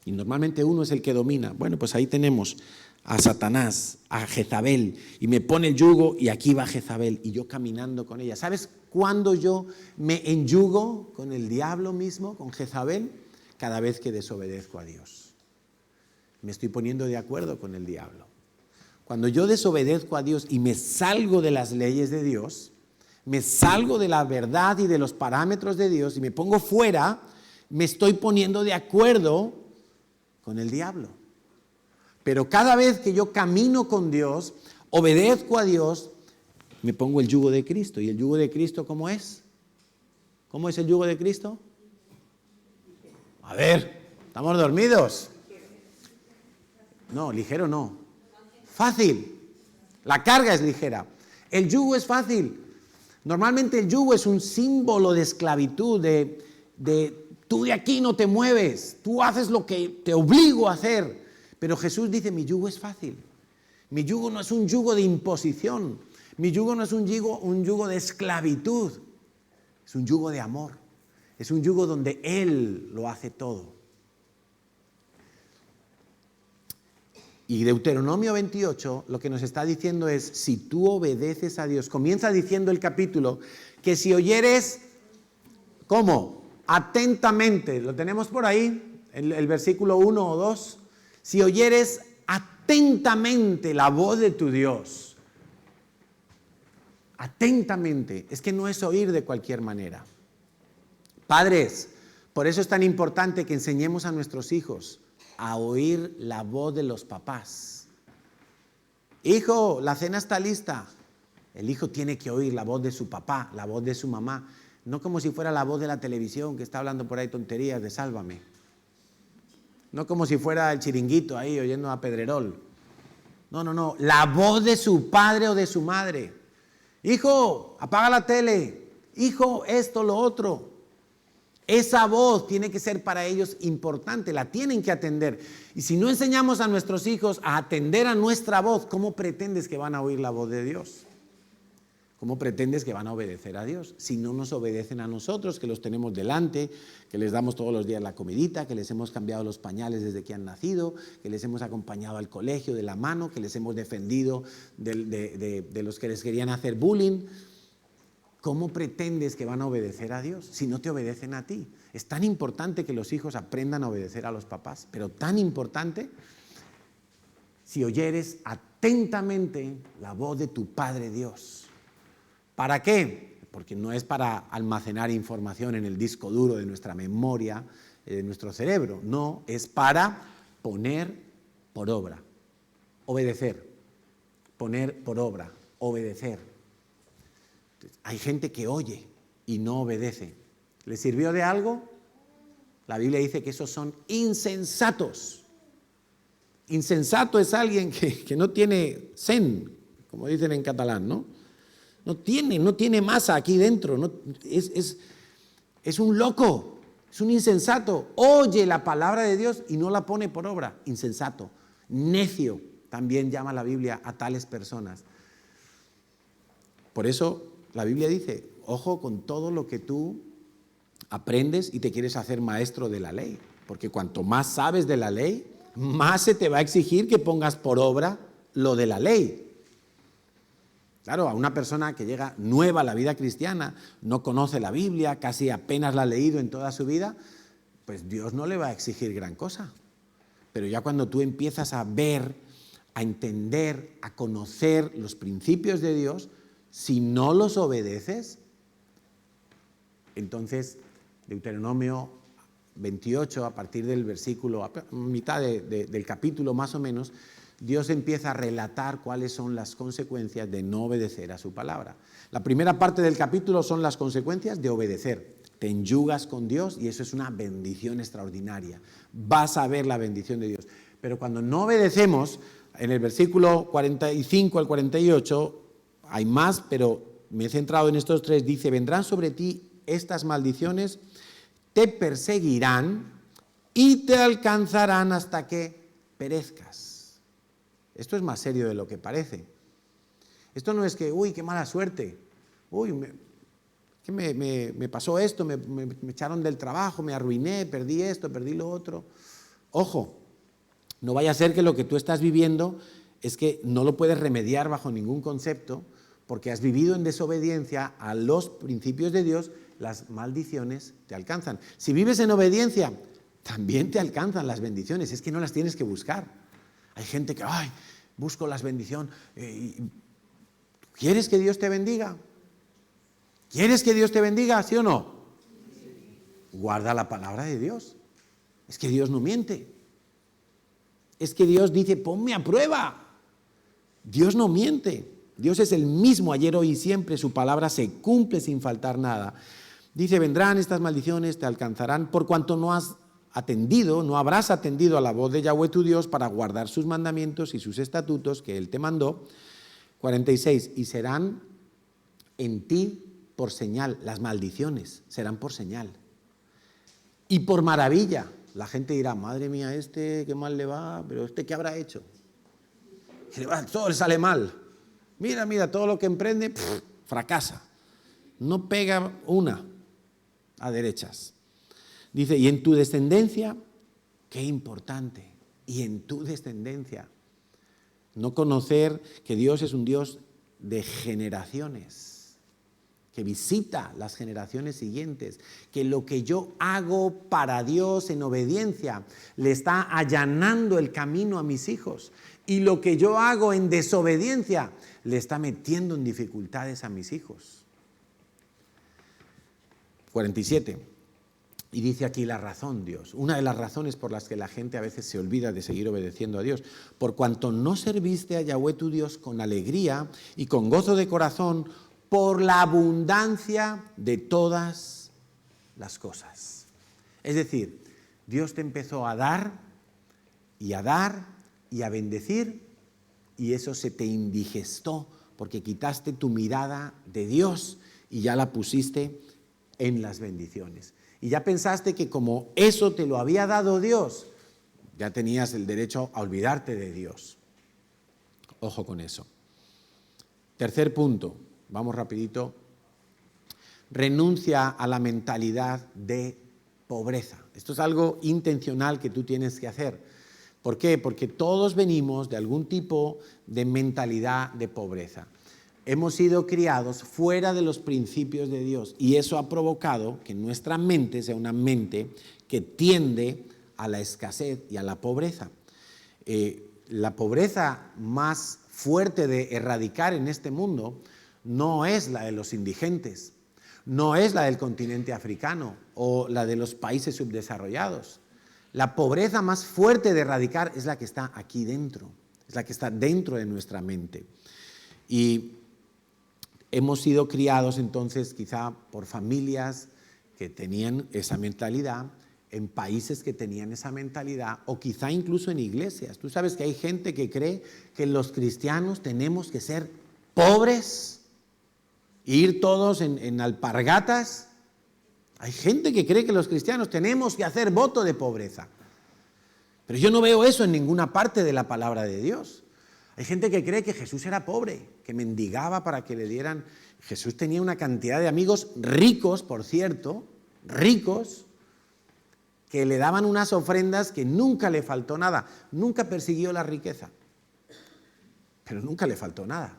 Y normalmente uno es el que domina. Bueno, pues ahí tenemos a Satanás, a Jezabel, y me pone el yugo y aquí va Jezabel y yo caminando con ella. ¿Sabes cuándo yo me enyugo con el diablo mismo, con Jezabel? Cada vez que desobedezco a Dios. Me estoy poniendo de acuerdo con el diablo. Cuando yo desobedezco a Dios y me salgo de las leyes de Dios, me salgo de la verdad y de los parámetros de Dios y me pongo fuera, me estoy poniendo de acuerdo con el diablo. Pero cada vez que yo camino con Dios, obedezco a Dios, me pongo el yugo de Cristo. ¿Y el yugo de Cristo cómo es? ¿Cómo es el yugo de Cristo? A ver, ¿estamos dormidos? No, ligero no. Fácil. La carga es ligera. El yugo es fácil. Normalmente el yugo es un símbolo de esclavitud, de tú de aquí no te mueves, tú haces lo que te obligo a hacer. Pero Jesús dice, mi yugo es fácil. Mi yugo no es un yugo de imposición. Mi yugo no es un yugo de esclavitud. Es un yugo de amor. Es un yugo donde Él lo hace todo. Y Deuteronomio 28 lo que nos está diciendo es, si tú obedeces a Dios, comienza diciendo el capítulo, que si oyeres, ¿cómo? Atentamente, lo tenemos por ahí, el versículo 1 o 2, si oyeres atentamente la voz de tu Dios, atentamente, es que no es oír de cualquier manera. Padres, por eso es tan importante que enseñemos a nuestros hijos a oír la voz de los papás. Hijo, la cena está lista. El hijo tiene que oír la voz de su papá, la voz de su mamá, no como si fuera la voz de la televisión que está hablando por ahí tonterías de Sálvame. No como si fuera el Chiringuito ahí oyendo a Pedrerol. No, la voz de su padre o de su madre. Hijo, apaga la tele. Hijo, esto, lo otro. Esa voz tiene que ser para ellos importante, la tienen que atender. Y si no enseñamos a nuestros hijos a atender a nuestra voz, ¿cómo pretendes que van a oír la voz de Dios? ¿Cómo pretendes que van a obedecer a Dios? Si no nos obedecen a nosotros, que los tenemos delante, que les damos todos los días la comidita, que les hemos cambiado los pañales desde que han nacido, que les hemos acompañado al colegio de la mano, que les hemos defendido de los que les querían hacer bullying. ¿cómo pretendes que van a obedecer a Dios si no te obedecen a ti? Es tan importante que los hijos aprendan a obedecer a los papás, pero tan importante si oyeres atentamente la voz de tu Padre Dios. ¿Para qué? Porque no es para almacenar información en el disco duro de nuestra memoria, de nuestro cerebro. No, es para poner por obra, obedecer, poner por obra, obedecer. Hay gente que oye y no obedece. ¿Le sirvió de algo? La Biblia dice que esos son insensatos. Insensato es alguien que no tiene zen, como dicen en catalán, ¿no? No tiene masa aquí dentro, es un loco, es un insensato. Oye la palabra de Dios y no la pone por obra. Insensato, necio, también llama la Biblia a tales personas. Por eso la Biblia dice, ojo con todo lo que tú aprendes y te quieres hacer maestro de la ley, porque cuanto más sabes de la ley, más se te va a exigir que pongas por obra lo de la ley. Claro, a una persona que llega nueva a la vida cristiana, no conoce la Biblia, casi apenas la ha leído en toda su vida, pues Dios no le va a exigir gran cosa. Pero ya cuando tú empiezas a ver, a entender, a conocer los principios de Dios, si no los obedeces, entonces Deuteronomio 28, a partir del versículo, a mitad del capítulo más o menos, Dios empieza a relatar cuáles son las consecuencias de no obedecer a su palabra. La primera parte del capítulo son las consecuencias de obedecer. Te enyugas con Dios y eso es una bendición extraordinaria. Vas a ver la bendición de Dios. Pero cuando no obedecemos, en el versículo 45 al 48, hay más, pero me he centrado en estos tres, dice, vendrán sobre ti estas maldiciones, te perseguirán y te alcanzarán hasta que perezcas. Esto es más serio de lo que parece. Esto no es que, uy, qué mala suerte, uy, me pasó esto, me echaron del trabajo, me arruiné, perdí esto, perdí lo otro. Ojo, no vaya a ser que lo que tú estás viviendo es que no lo puedes remediar bajo ningún concepto, porque has vivido en desobediencia a los principios de Dios, las maldiciones te alcanzan. Si vives en obediencia, también te alcanzan las bendiciones, es que no las tienes que buscar. Hay gente que, ay, busco las bendiciones. ¿Quieres que Dios te bendiga? ¿Quieres que Dios te bendiga, sí o no? Guarda la palabra de Dios. Es que Dios no miente. Es que Dios dice, ponme a prueba. Dios no miente. Dios es el mismo ayer, hoy y siempre. Su palabra se cumple sin faltar nada. Dice, vendrán estas maldiciones, te alcanzarán por cuanto no habrás atendido a la voz de Yahweh tu Dios para guardar sus mandamientos y sus estatutos que Él te mandó. 46, y serán en ti por señal, las maldiciones serán por señal. Y por maravilla, la gente dirá, madre mía, qué mal le va, pero ¿qué habrá hecho? Todo le sale mal. Mira, todo lo que emprende, fracasa. No pega una a derechas. Dice, y en tu descendencia, qué importante, y en tu descendencia. No conocer que Dios es un Dios de generaciones, que visita las generaciones siguientes, que lo que yo hago para Dios en obediencia le está allanando el camino a mis hijos, y lo que yo hago en desobediencia le está metiendo en dificultades a mis hijos. 47. Y dice aquí la razón, Dios. Una de las razones por las que la gente a veces se olvida de seguir obedeciendo a Dios. Por cuanto no serviste a Yahweh tu Dios con alegría y con gozo de corazón por la abundancia de todas las cosas. Es decir, Dios te empezó a dar y a bendecir, y eso se te indigestó porque quitaste tu mirada de Dios y ya la pusiste en las bendiciones. Y ya pensaste que como eso te lo había dado Dios, ya tenías el derecho a olvidarte de Dios. Ojo con eso. Tercer punto, vamos rapidito. Renuncia a la mentalidad de pobreza. Esto es algo intencional que tú tienes que hacer. ¿Por qué? Porque todos venimos de algún tipo de mentalidad de pobreza. hemos sido criados fuera de los principios de Dios y eso ha provocado que nuestra mente sea una mente que tiende a la escasez y a la pobreza. La pobreza más fuerte de erradicar en este mundo no es la de los indigentes, no es la del continente africano o la de los países subdesarrollados. La pobreza más fuerte de erradicar es la que está aquí dentro, es la que está dentro de nuestra mente. Y hemos sido criados entonces quizá por familias que tenían esa mentalidad, en países que tenían esa mentalidad, o quizá incluso en iglesias. Tú sabes que hay gente que cree que los cristianos tenemos que ser pobres, e ir todos en alpargatas. Hay gente que cree que los cristianos tenemos que hacer voto de pobreza. Pero yo no veo eso en ninguna parte de la palabra de Dios. Hay gente que cree que Jesús era pobre, que mendigaba para que le dieran. Jesús tenía una cantidad de amigos ricos, por cierto, ricos, que le daban unas ofrendas que nunca le faltó nada. Nunca persiguió la riqueza, pero nunca le faltó nada.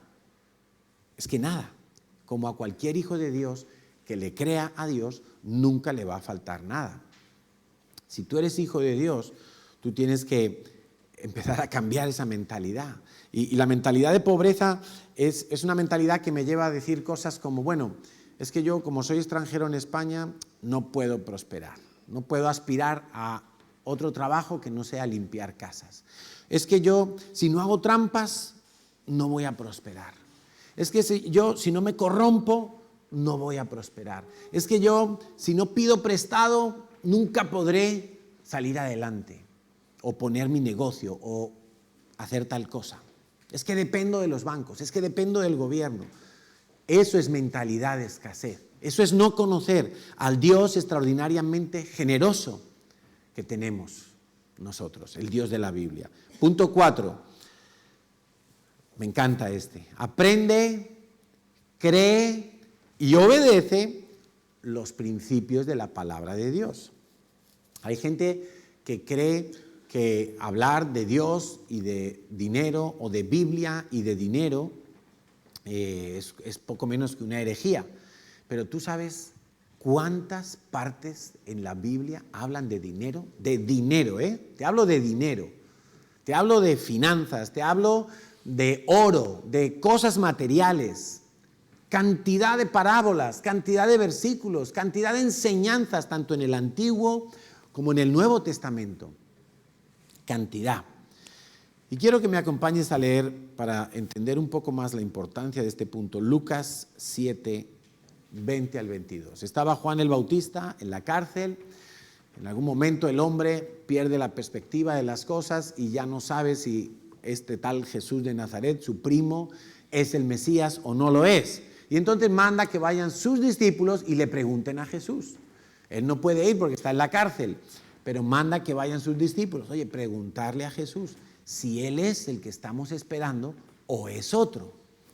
Es que nada, como a cualquier hijo de Dios que le crea a Dios, nunca le va a faltar nada. Si tú eres hijo de Dios, tú tienes que empezar a cambiar esa mentalidad. Y la mentalidad de pobreza es una mentalidad que me lleva a decir cosas como, bueno, es que yo como soy extranjero en España no puedo prosperar. No puedo aspirar a otro trabajo que no sea limpiar casas. Es que yo, si no hago trampas, no voy a prosperar. Es que si no me corrompo, no voy a prosperar. Es que yo, si no pido prestado, nunca podré salir adelante, o poner mi negocio, o hacer tal cosa. Es que dependo de los bancos, es que dependo del gobierno. Eso es mentalidad de escasez. Eso es no conocer al Dios extraordinariamente generoso que tenemos nosotros, el Dios de la Biblia. Punto 4. Me encanta este. Aprende, cree y obedece los principios de la palabra de Dios. Hay gente que cree que hablar de Dios y de dinero, o de Biblia y de dinero, es poco menos que una herejía. Pero tú sabes cuántas partes en la Biblia hablan de dinero. De dinero, Te hablo de dinero. Te hablo de finanzas, te hablo de oro, de cosas materiales. Cantidad de parábolas, cantidad de versículos, cantidad de enseñanzas, tanto en el Antiguo como en el Nuevo Testamento. Cantidad. Y quiero que me acompañes a leer para entender un poco más la importancia de este punto. Lucas 7, 20 al 22. Estaba Juan el Bautista en la cárcel. En algún momento el hombre pierde la perspectiva de las cosas y ya no sabe si este tal Jesús de Nazaret, su primo, es el Mesías o no lo es. Y entonces manda que vayan sus discípulos y le pregunten a Jesús. Él no puede ir porque está en la cárcel, pero manda que vayan sus discípulos. Oye, preguntarle a Jesús si Él es el que estamos esperando o es otro.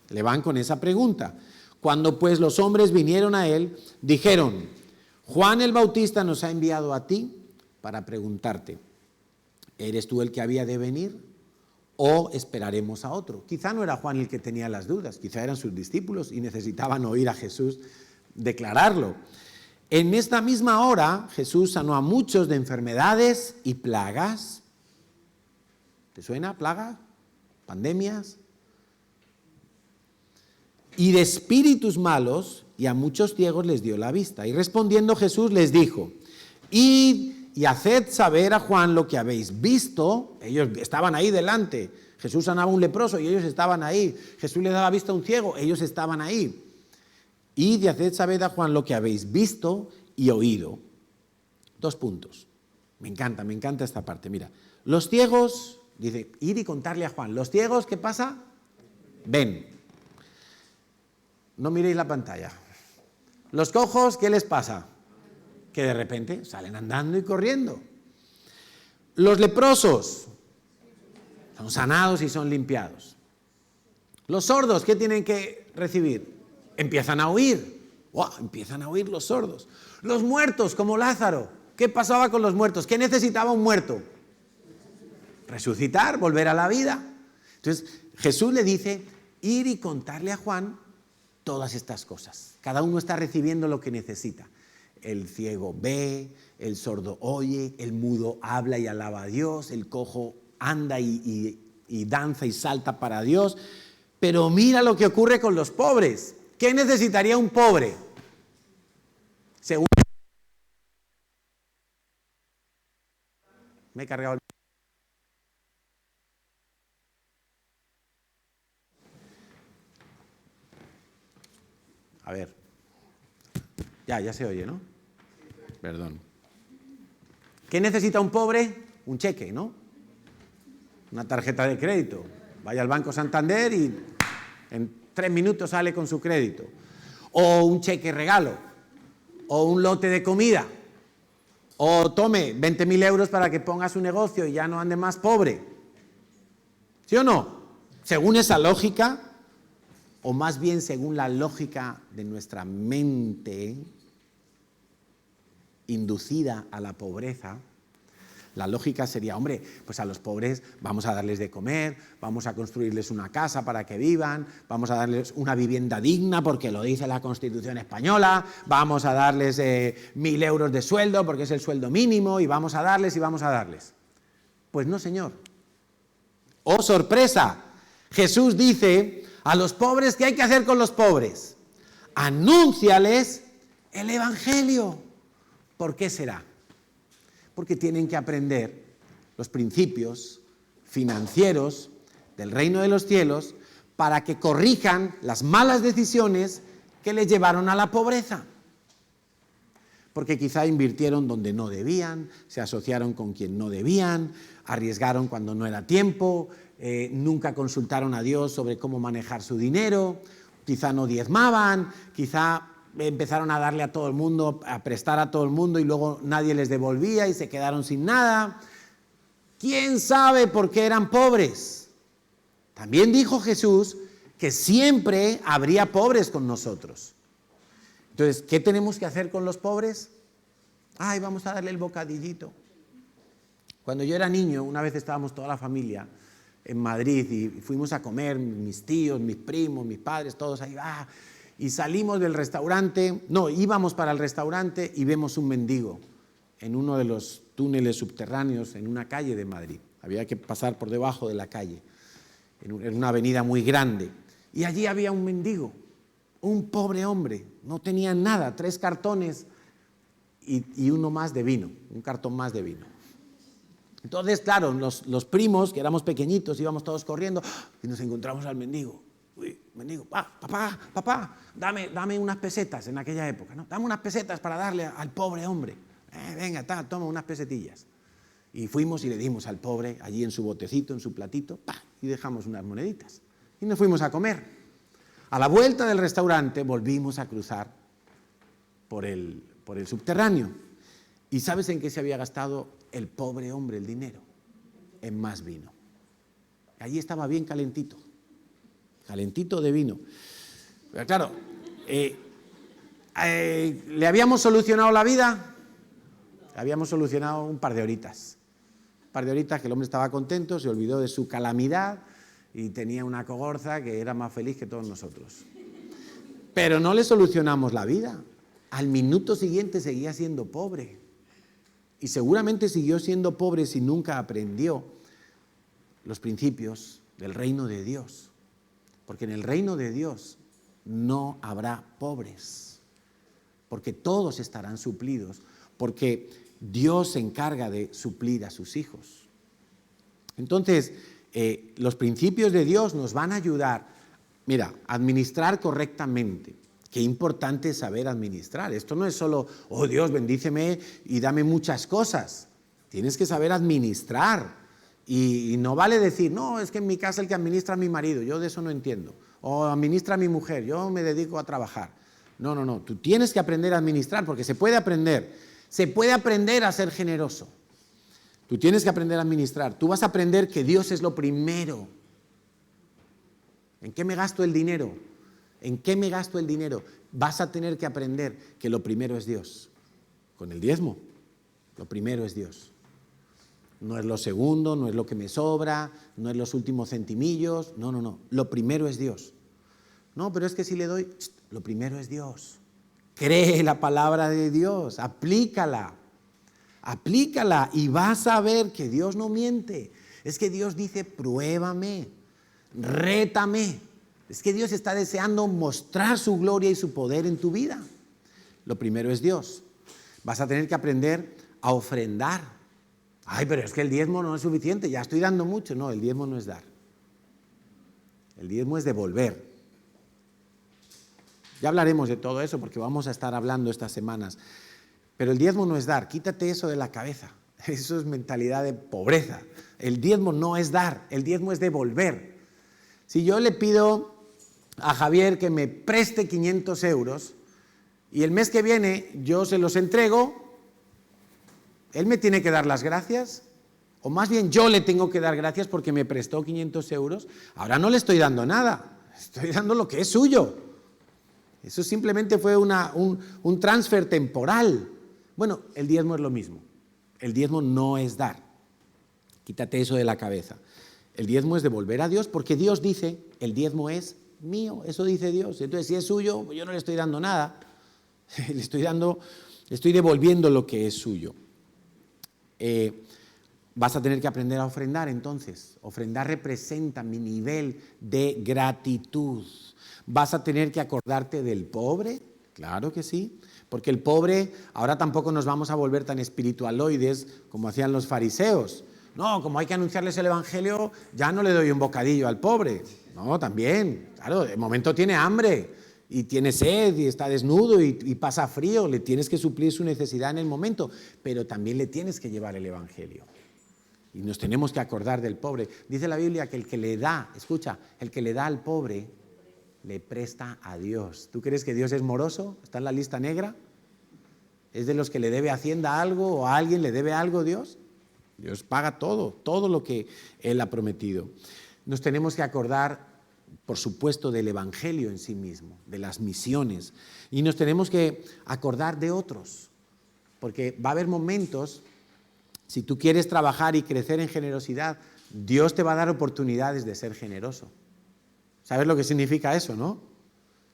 Le van con esa pregunta. Cuando pues los hombres vinieron a Él, dijeron, Juan el Bautista nos ha enviado a ti para preguntarte, ¿eres tú el que había de venir o esperaremos a otro? Quizá no era Juan el que tenía las dudas, quizá eran sus discípulos y necesitaban oír a Jesús declararlo. En esta misma hora Jesús sanó a muchos de enfermedades y plagas. ¿Te suena? ¿Plaga? ¿Pandemias? Y de espíritus malos, y a muchos ciegos les dio la vista. Y respondiendo Jesús les dijo, id y haced saber a Juan lo que habéis visto. Ellos estaban ahí delante. Jesús sanaba a un leproso y ellos estaban ahí. Jesús le daba vista a un ciego, ellos estaban ahí. Id y haced saber a Juan lo que habéis visto y oído. 2 puntos. Me encanta esta parte. Mira, los ciegos, dice, id y contarle a Juan. Los ciegos, ¿qué pasa? Ven. No miréis la pantalla. Los cojos, ¿qué les pasa? Que de repente salen andando y corriendo. Los leprosos son sanados y son limpiados. Los sordos, ¿qué tienen que recibir? Empiezan a oír. ¡Wow! Empiezan a oír los sordos. Los muertos, como Lázaro. ¿Qué pasaba con los muertos? ¿Qué necesitaba un muerto? Resucitar, volver a la vida. Entonces, Jesús le dice, ir y contarle a Juan todas estas cosas. Cada uno está recibiendo lo que necesita. El ciego ve, el sordo oye, el mudo habla y alaba a Dios, el cojo anda y danza y salta para Dios. Pero mira lo que ocurre con los pobres. ¿Qué necesitaría un pobre? Según... Me he cargado el... A ver. Ya se oye, ¿no? Perdón. ¿Qué necesita un pobre? Un cheque, ¿no? Una tarjeta de crédito. Vaya al Banco Santander y en 3 minutos sale con su crédito. O un cheque regalo. O un lote de comida. O tome 20.000 euros para que ponga su negocio y ya no ande más pobre. ¿Sí o no? Según esa lógica, o más bien según la lógica de nuestra mente inducida a la pobreza, la lógica sería, hombre, pues a los pobres vamos a darles de comer, vamos a construirles una casa para que vivan, vamos a darles una vivienda digna porque lo dice la Constitución española, vamos a darles 1.000 euros de sueldo porque es el sueldo mínimo y vamos a darles y vamos a darles. Pues no, señor. ¡Oh, sorpresa! Jesús dice a los pobres, ¿qué hay que hacer con los pobres? Anúnciales el Evangelio. ¿Por qué será? Porque tienen que aprender los principios financieros del reino de los cielos para que corrijan las malas decisiones que les llevaron a la pobreza. Porque quizá invirtieron donde no debían, se asociaron con quien no debían, arriesgaron cuando no era tiempo, nunca consultaron a Dios sobre cómo manejar su dinero, quizá no diezmaban, quizá empezaron a darle a todo el mundo, a prestar a todo el mundo y luego nadie les devolvía y se quedaron sin nada. ¿Quién sabe por qué eran pobres? También dijo Jesús que siempre habría pobres con nosotros. Entonces, ¿qué tenemos que hacer con los pobres? Ay, vamos a darle el bocadillito. Cuando yo era niño, una vez estábamos toda la familia en Madrid y fuimos a comer, mis tíos, mis primos, mis padres, todos ahí, y salimos del restaurante, íbamos para el restaurante y vemos un mendigo en uno de los túneles subterráneos en una calle de Madrid. Había que pasar por debajo de la calle, en una avenida muy grande. Y allí había un mendigo, un pobre hombre, no tenía nada, 3 cartones y uno más de vino, un cartón más de vino. Entonces, claro, los primos, que éramos pequeñitos, íbamos todos corriendo y nos encontramos al mendigo. Uy, mendigo, papá, dame unas pesetas en aquella época, ¿no? Dame unas pesetas para darle al pobre hombre. Venga, toma unas pesetillas. Y fuimos y le dimos al pobre, allí en su botecito, en su platito, y dejamos unas moneditas. Y nos fuimos a comer. A la vuelta del restaurante volvimos a cruzar por el subterráneo. ¿Y sabes en qué se había gastado el pobre hombre el dinero? En más vino. Allí estaba bien calentito de vino. Pero claro, ¿le habíamos solucionado la vida? Le habíamos solucionado un par de horitas. Un par de horitas que el hombre estaba contento, se olvidó de su calamidad y tenía una cogorza que era más feliz que todos nosotros. Pero no le solucionamos la vida. Al minuto siguiente seguía siendo pobre. Y seguramente siguió siendo pobre si nunca aprendió los principios del reino de Dios. Porque en el reino de Dios no habrá pobres. Porque todos estarán suplidos. Porque Dios se encarga de suplir a sus hijos. Entonces, los principios de Dios nos van a ayudar, a administrar correctamente. Qué importante es saber administrar. Esto no es solo, oh Dios, bendíceme y dame muchas cosas. Tienes que saber administrar. Y no vale decir, no, es que en mi casa el que administra a mi marido, yo de eso no entiendo. O administra a mi mujer, yo me dedico a trabajar. No, tú tienes que aprender a administrar porque se puede aprender. Se puede aprender a ser generoso. Tú tienes que aprender a administrar. Tú vas a aprender que Dios es lo primero. ¿En qué me gasto el dinero? ¿En qué me gasto el dinero? Vas a tener que aprender que lo primero es Dios. Con el diezmo, lo primero es Dios. No es lo segundo, no es lo que me sobra, no es los últimos centimillos, no. Lo primero es Dios. No, pero es que si le doy, lo primero es Dios. Cree la palabra de Dios, aplícala y vas a ver que Dios no miente. Es que Dios dice, pruébame, rétame. Es que Dios está deseando mostrar su gloria y su poder en tu vida. Lo primero es Dios. Vas a tener que aprender a ofrendar. Ay, pero es que el diezmo no es suficiente, ya estoy dando mucho. No, el diezmo no es dar. El diezmo es devolver. Ya hablaremos de todo eso porque vamos a estar hablando estas semanas. Pero el diezmo no es dar, quítate eso de la cabeza. Eso es mentalidad de pobreza. El diezmo no es dar, el diezmo es devolver. Si yo le pido a Javier que me preste 500 euros y el mes que viene yo se los entrego, él me tiene que dar las gracias, o más bien yo le tengo que dar gracias porque me prestó 500 euros. Ahora no le estoy dando nada, estoy dando lo que es suyo. Eso simplemente fue un transfer temporal. Bueno, el diezmo es lo mismo. El diezmo no es dar. Quítate eso de la cabeza. El diezmo es devolver a Dios porque Dios dice, el diezmo es mío, eso dice Dios. Entonces, si es suyo, yo no le estoy dando nada. Le estoy devolviendo lo que es suyo. Vas a tener que aprender a ofrendar entonces. Ofrendar representa mi nivel de gratitud. Vas a tener que acordarte del pobre, claro que sí, porque el pobre, ahora tampoco nos vamos a volver tan espiritualoides como hacían los fariseos. No, como hay que anunciarles el evangelio, ya no le doy un bocadillo al pobre. No, también, claro, de momento tiene hambre y tiene sed y está desnudo y pasa frío, le tienes que suplir su necesidad en el momento, pero también le tienes que llevar el evangelio. Y nos tenemos que acordar del pobre. Dice la Biblia que el que le da, escucha, el que le da al pobre, le presta a Dios. ¿Tú crees que Dios es moroso? ¿Está en la lista negra? ¿Es de los que le debe a Hacienda algo o a alguien le debe algo Dios? Dios paga todo lo que Él ha prometido. Nos tenemos que acordar, por supuesto, del evangelio en sí mismo, de las misiones. Y nos tenemos que acordar de otros, porque va a haber momentos, si tú quieres trabajar y crecer en generosidad, Dios te va a dar oportunidades de ser generoso. ¿Sabes lo que significa eso, no?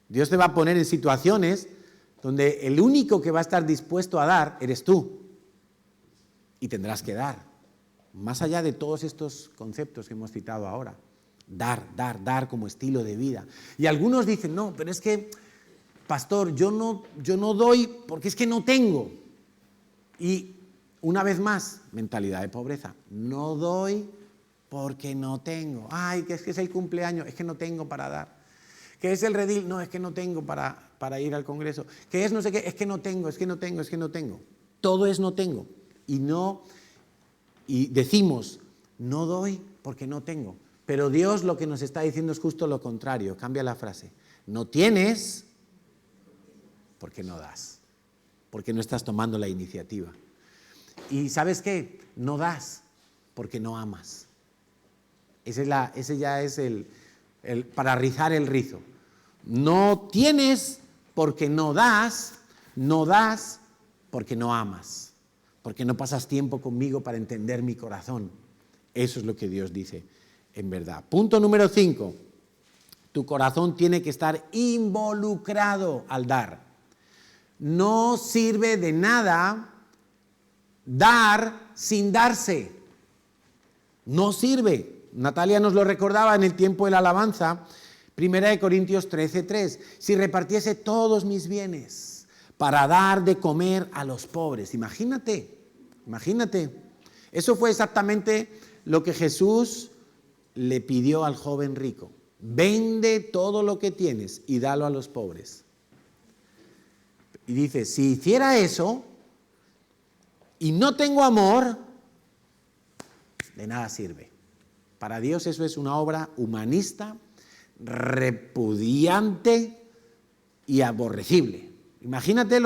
Dios te va a poner en situaciones donde el único que va a estar dispuesto a dar eres tú. Y tendrás que dar. Más allá de todos estos conceptos que hemos citado ahora. Dar como estilo de vida. Y algunos dicen, no, pero es que, pastor, yo no doy porque es que no tengo. Y una vez más, mentalidad de pobreza. No doy porque no tengo. Ay, que es el cumpleaños, es que no tengo para dar. ¿Qué es el redil? No, es que no tengo para ir al congreso. ¿Qué es no sé qué? Es que no tengo. Todo es no tengo. Y decimos, no doy porque no tengo. Pero Dios lo que nos está diciendo es justo lo contrario. Cambia la frase. No tienes porque no das. Porque no estás tomando la iniciativa. Y ¿sabes qué? No das porque no amas. Ese ya es el para rizar el rizo. No tienes porque no das porque no amas, porque no pasas tiempo conmigo para entender mi corazón. Eso es lo que Dios dice en verdad. Punto número 5. Tu corazón tiene que estar involucrado al dar. No sirve de nada dar sin darse. No sirve. Natalia nos lo recordaba en el tiempo de la alabanza, 1 Corintios 13:3. Si repartiese todos mis bienes para dar de comer a los pobres. Imagínate. Eso fue exactamente lo que Jesús le pidió al joven rico. Vende todo lo que tienes y dalo a los pobres. Y dice, si hiciera eso y no tengo amor, de nada sirve. Para Dios eso es una obra humanista, repudiante y aborrecible. Imagínate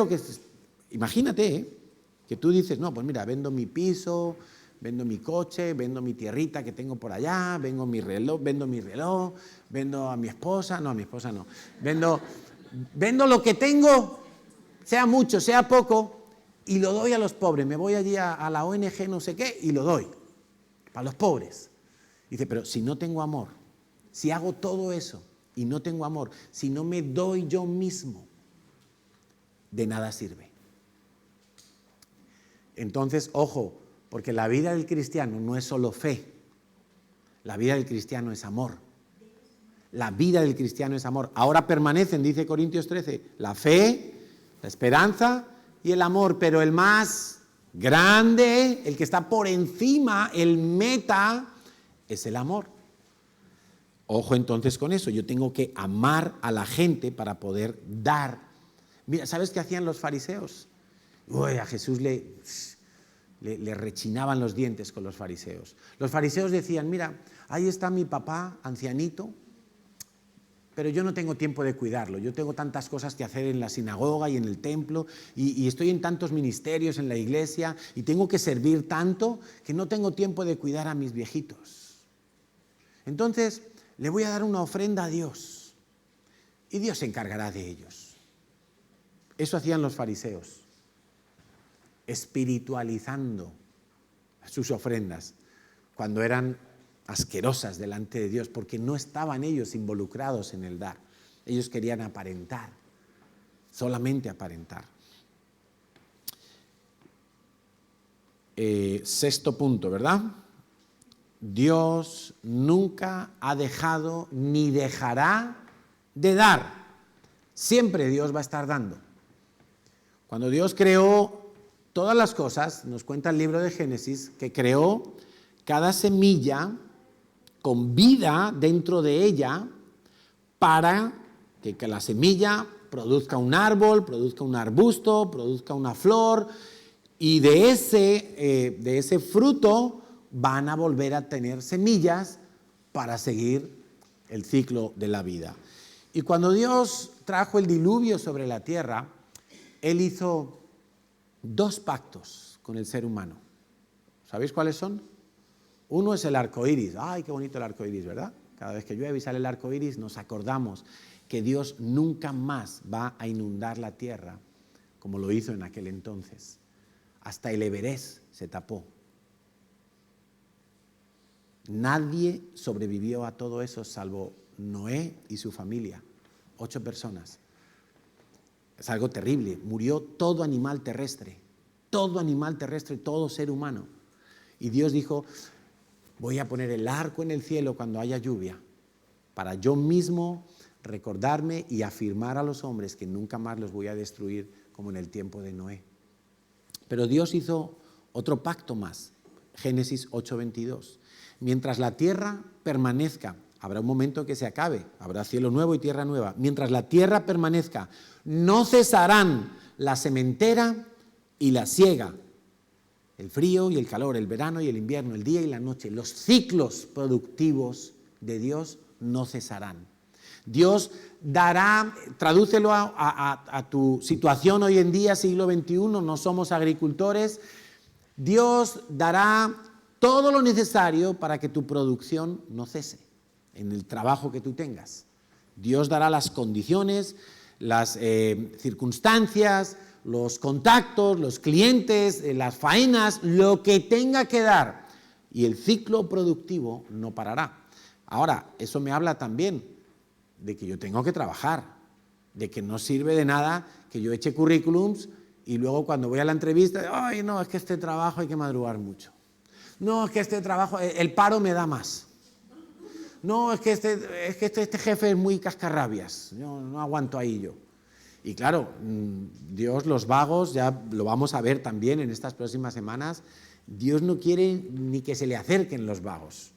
que tú dices, no, pues mira, vendo mi piso, vendo mi coche, vendo mi tierrita que tengo por allá, vendo mi reloj, vendo a mi esposa, no, a mi esposa no. Vendo lo que tengo, sea mucho, sea poco, y lo doy a los pobres. Me voy allí a la ONG no sé qué y lo doy. para los pobres. Dice, pero si no tengo amor, si hago todo eso y no tengo amor, si no me doy yo mismo, de nada sirve. Entonces, ojo, porque la vida del cristiano no es solo fe, la vida del cristiano es amor. La vida del cristiano es amor. Ahora permanecen, dice Corintios 13, la fe, la esperanza y el amor, pero el más grande, el que está por encima, el meta, es el amor. Ojo entonces con eso, yo tengo que amar a la gente para poder dar. Mira, ¿sabes qué hacían los fariseos? Uy, a Jesús le rechinaban los dientes con los fariseos. Los fariseos decían, mira, ahí está mi papá, ancianito, pero yo no tengo tiempo de cuidarlo. Yo tengo tantas cosas que hacer en la sinagoga y en el templo, y estoy en tantos ministerios en la iglesia, y tengo que servir tanto que no tengo tiempo de cuidar a mis viejitos. Entonces, le voy a dar una ofrenda a Dios, y Dios se encargará de ellos. Eso hacían los fariseos, espiritualizando sus ofrendas, cuando eran asquerosas delante de Dios, porque no estaban ellos involucrados en el dar. Ellos querían aparentar, solamente aparentar. Sexto punto, ¿verdad? Dios nunca ha dejado ni dejará de dar. Siempre Dios va a estar dando. Cuando Dios creó todas las cosas, nos cuenta el libro de Génesis, que creó cada semilla con vida dentro de ella para que la semilla produzca un árbol, produzca un arbusto, produzca una flor, y de ese fruto van a volver a tener semillas para seguir el ciclo de la vida. Y cuando Dios trajo el diluvio sobre la tierra, Él hizo 2 pactos con el ser humano. ¿Sabéis cuáles son? Uno es el arco iris. ¡Ay, qué bonito el arco iris!, ¿verdad? Cada vez que llueve y sale el arco iris, nos acordamos que Dios nunca más va a inundar la tierra como lo hizo en aquel entonces. Hasta el Everest se tapó. Nadie sobrevivió a todo eso salvo Noé y su familia. 8 personas. Es algo terrible. Murió todo animal terrestre, todo ser humano. Y Dios dijo, voy a poner el arco en el cielo cuando haya lluvia, para yo mismo recordarme y afirmar a los hombres que nunca más los voy a destruir como en el tiempo de Noé. Pero Dios hizo otro pacto más, Génesis 8:22. Mientras la tierra permanezca, habrá un momento que se acabe, habrá cielo nuevo y tierra nueva. Mientras la tierra permanezca, no cesarán la sementera y la siega, el frío y el calor, el verano y el invierno, el día y la noche. Los ciclos productivos de Dios no cesarán. Dios dará, tradúcelo a tu situación hoy en día, siglo XXI, no somos agricultores. Dios dará todo lo necesario para que tu producción no cese en el trabajo que tú tengas. Dios dará las condiciones, las circunstancias, los contactos, los clientes, las faenas, lo que tenga que dar. Y el ciclo productivo no parará. Ahora, eso me habla también de que yo tengo que trabajar, de que no sirve de nada que yo eche currículums y luego cuando voy a la entrevista, ay, no, es que este trabajo hay que madrugar mucho. No, es que este trabajo, el paro me da más. No, es que este jefe es muy cascarrabias, no aguanto ahí yo. Y claro, Dios, los vagos, ya lo vamos a ver también en estas próximas semanas, Dios no quiere ni que se le acerquen los vagos.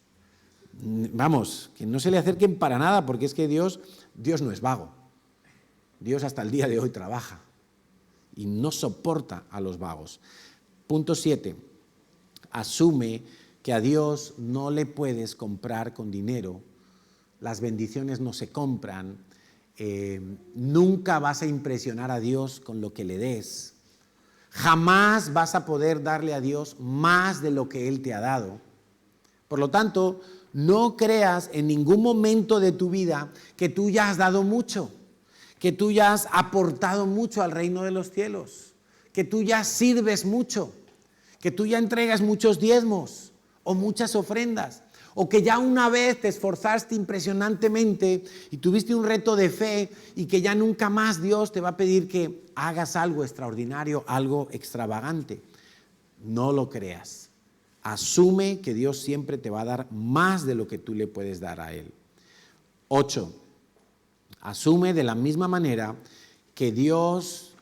Vamos, que no se le acerquen para nada, porque es que Dios no es vago. Dios hasta el día de hoy trabaja y no soporta a los vagos. Punto 7. Asume que a Dios no le puedes comprar con dinero. Las bendiciones no se compran. Nunca vas a impresionar a Dios con lo que le des. Jamás vas a poder darle a Dios más de lo que Él te ha dado. Por lo tanto, no creas en ningún momento de tu vida que tú ya has dado mucho, que tú ya has aportado mucho al reino de los cielos, que tú ya sirves mucho, que tú ya entregas muchos diezmos o muchas ofrendas, o que ya una vez te esforzaste impresionantemente y tuviste un reto de fe y que ya nunca más Dios te va a pedir que hagas algo extraordinario, algo extravagante. No lo creas. Asume que Dios siempre te va a dar más de lo que tú le puedes dar a Él. 8. Asume de la misma manera que Dios,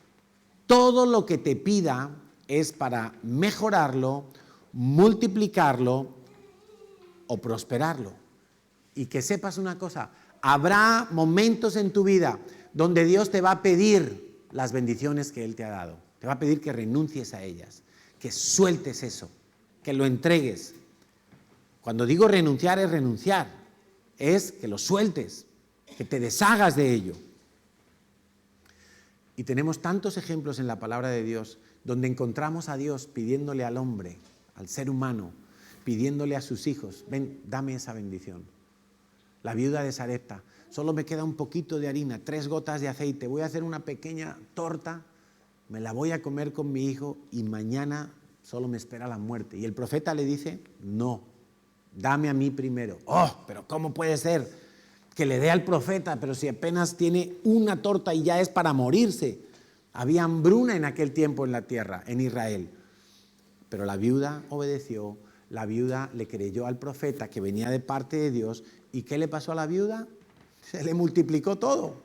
todo lo que te pida es para mejorarlo, multiplicarlo o prosperarlo. Y que sepas una cosa, habrá momentos en tu vida donde Dios te va a pedir las bendiciones que Él te ha dado. Te va a pedir que renuncies a ellas, que sueltes eso, que lo entregues. Cuando digo renunciar, es que lo sueltes, que te deshagas de ello. Y tenemos tantos ejemplos en la palabra de Dios donde encontramos a Dios pidiéndole al hombre, al ser humano, pidiéndole a sus hijos, ven, dame esa bendición. La viuda de Sarepta, solo me queda un poquito de harina, 3 gotas de aceite, voy a hacer una pequeña torta, me la voy a comer con mi hijo y mañana solo me espera la muerte. Y el profeta le dice, no, dame a mí primero. Oh, pero ¿cómo puede ser que le dé al profeta, pero si apenas tiene una torta y ya es para morirse? Había hambruna en aquel tiempo en la tierra, en Israel. Pero la viuda obedeció, la viuda le creyó al profeta que venía de parte de Dios. ¿Y qué le pasó a la viuda? Se le multiplicó todo.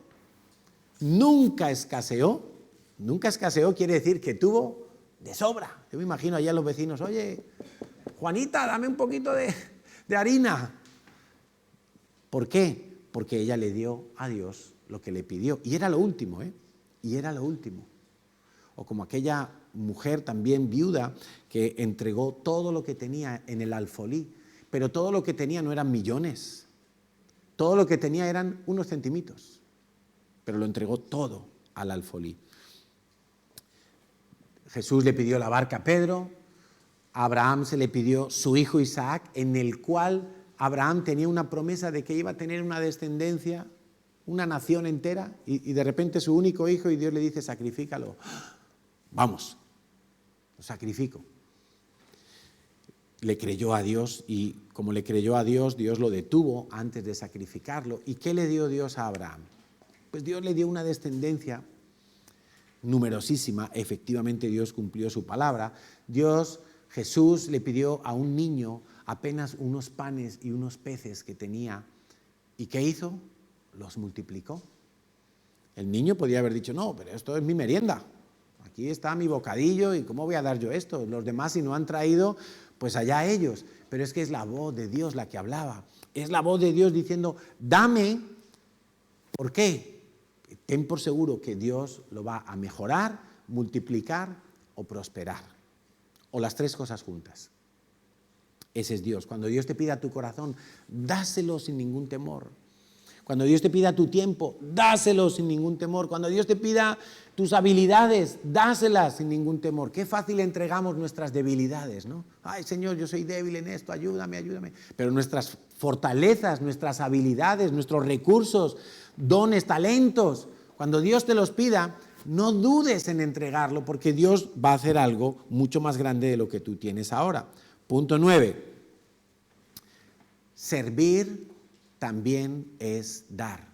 Nunca escaseó. Nunca escaseó quiere decir que tuvo de sobra. Yo me imagino allá los vecinos, oye, Juanita, dame un poquito de harina. ¿Por qué? Porque ella le dio a Dios lo que le pidió. Y era lo último, Y era lo último. O como aquella mujer también viuda que entregó todo lo que tenía en el alfolí. Pero todo lo que tenía no eran millones. Todo lo que tenía eran unos centimitos. Pero lo entregó todo al alfolí. Jesús le pidió la barca a Pedro. A Abraham se le pidió su hijo Isaac, en el cual Abraham tenía una promesa de que iba a tener una descendencia, una nación entera, y de repente su único hijo, y Dios le dice, sacrifícalo. Vamos, lo sacrifico. Le creyó a Dios y como le creyó a Dios, Dios lo detuvo antes de sacrificarlo. ¿Y qué le dio Dios a Abraham? Pues Dios le dio una descendencia numerosísima. Efectivamente Dios cumplió su palabra. Jesús le pidió a un niño apenas unos panes y unos peces que tenía. ¿Y qué hizo? Los multiplicó. El niño podía haber dicho, no, pero esto es mi merienda. Aquí está mi bocadillo y ¿cómo voy a dar yo esto? Los demás si no han traído, pues allá ellos. Pero es que es la voz de Dios la que hablaba. Es la voz de Dios diciendo, dame. ¿Por qué? Ten por seguro que Dios lo va a mejorar, multiplicar o prosperar. O las 3 cosas juntas. Ese es Dios. Cuando Dios te pida tu corazón, dáselo sin ningún temor. Cuando Dios te pida tu tiempo, dáselo sin ningún temor. Cuando Dios te pida tus habilidades, dáselas sin ningún temor. Qué fácil entregamos nuestras debilidades, ¿no? Ay, Señor, yo soy débil en esto, ayúdame, ayúdame. Pero nuestras fortalezas, nuestras habilidades, nuestros recursos, dones, talentos, cuando Dios te los pida, no dudes en entregarlo porque Dios va a hacer algo mucho más grande de lo que tú tienes ahora. Punto 9. Servir también es dar.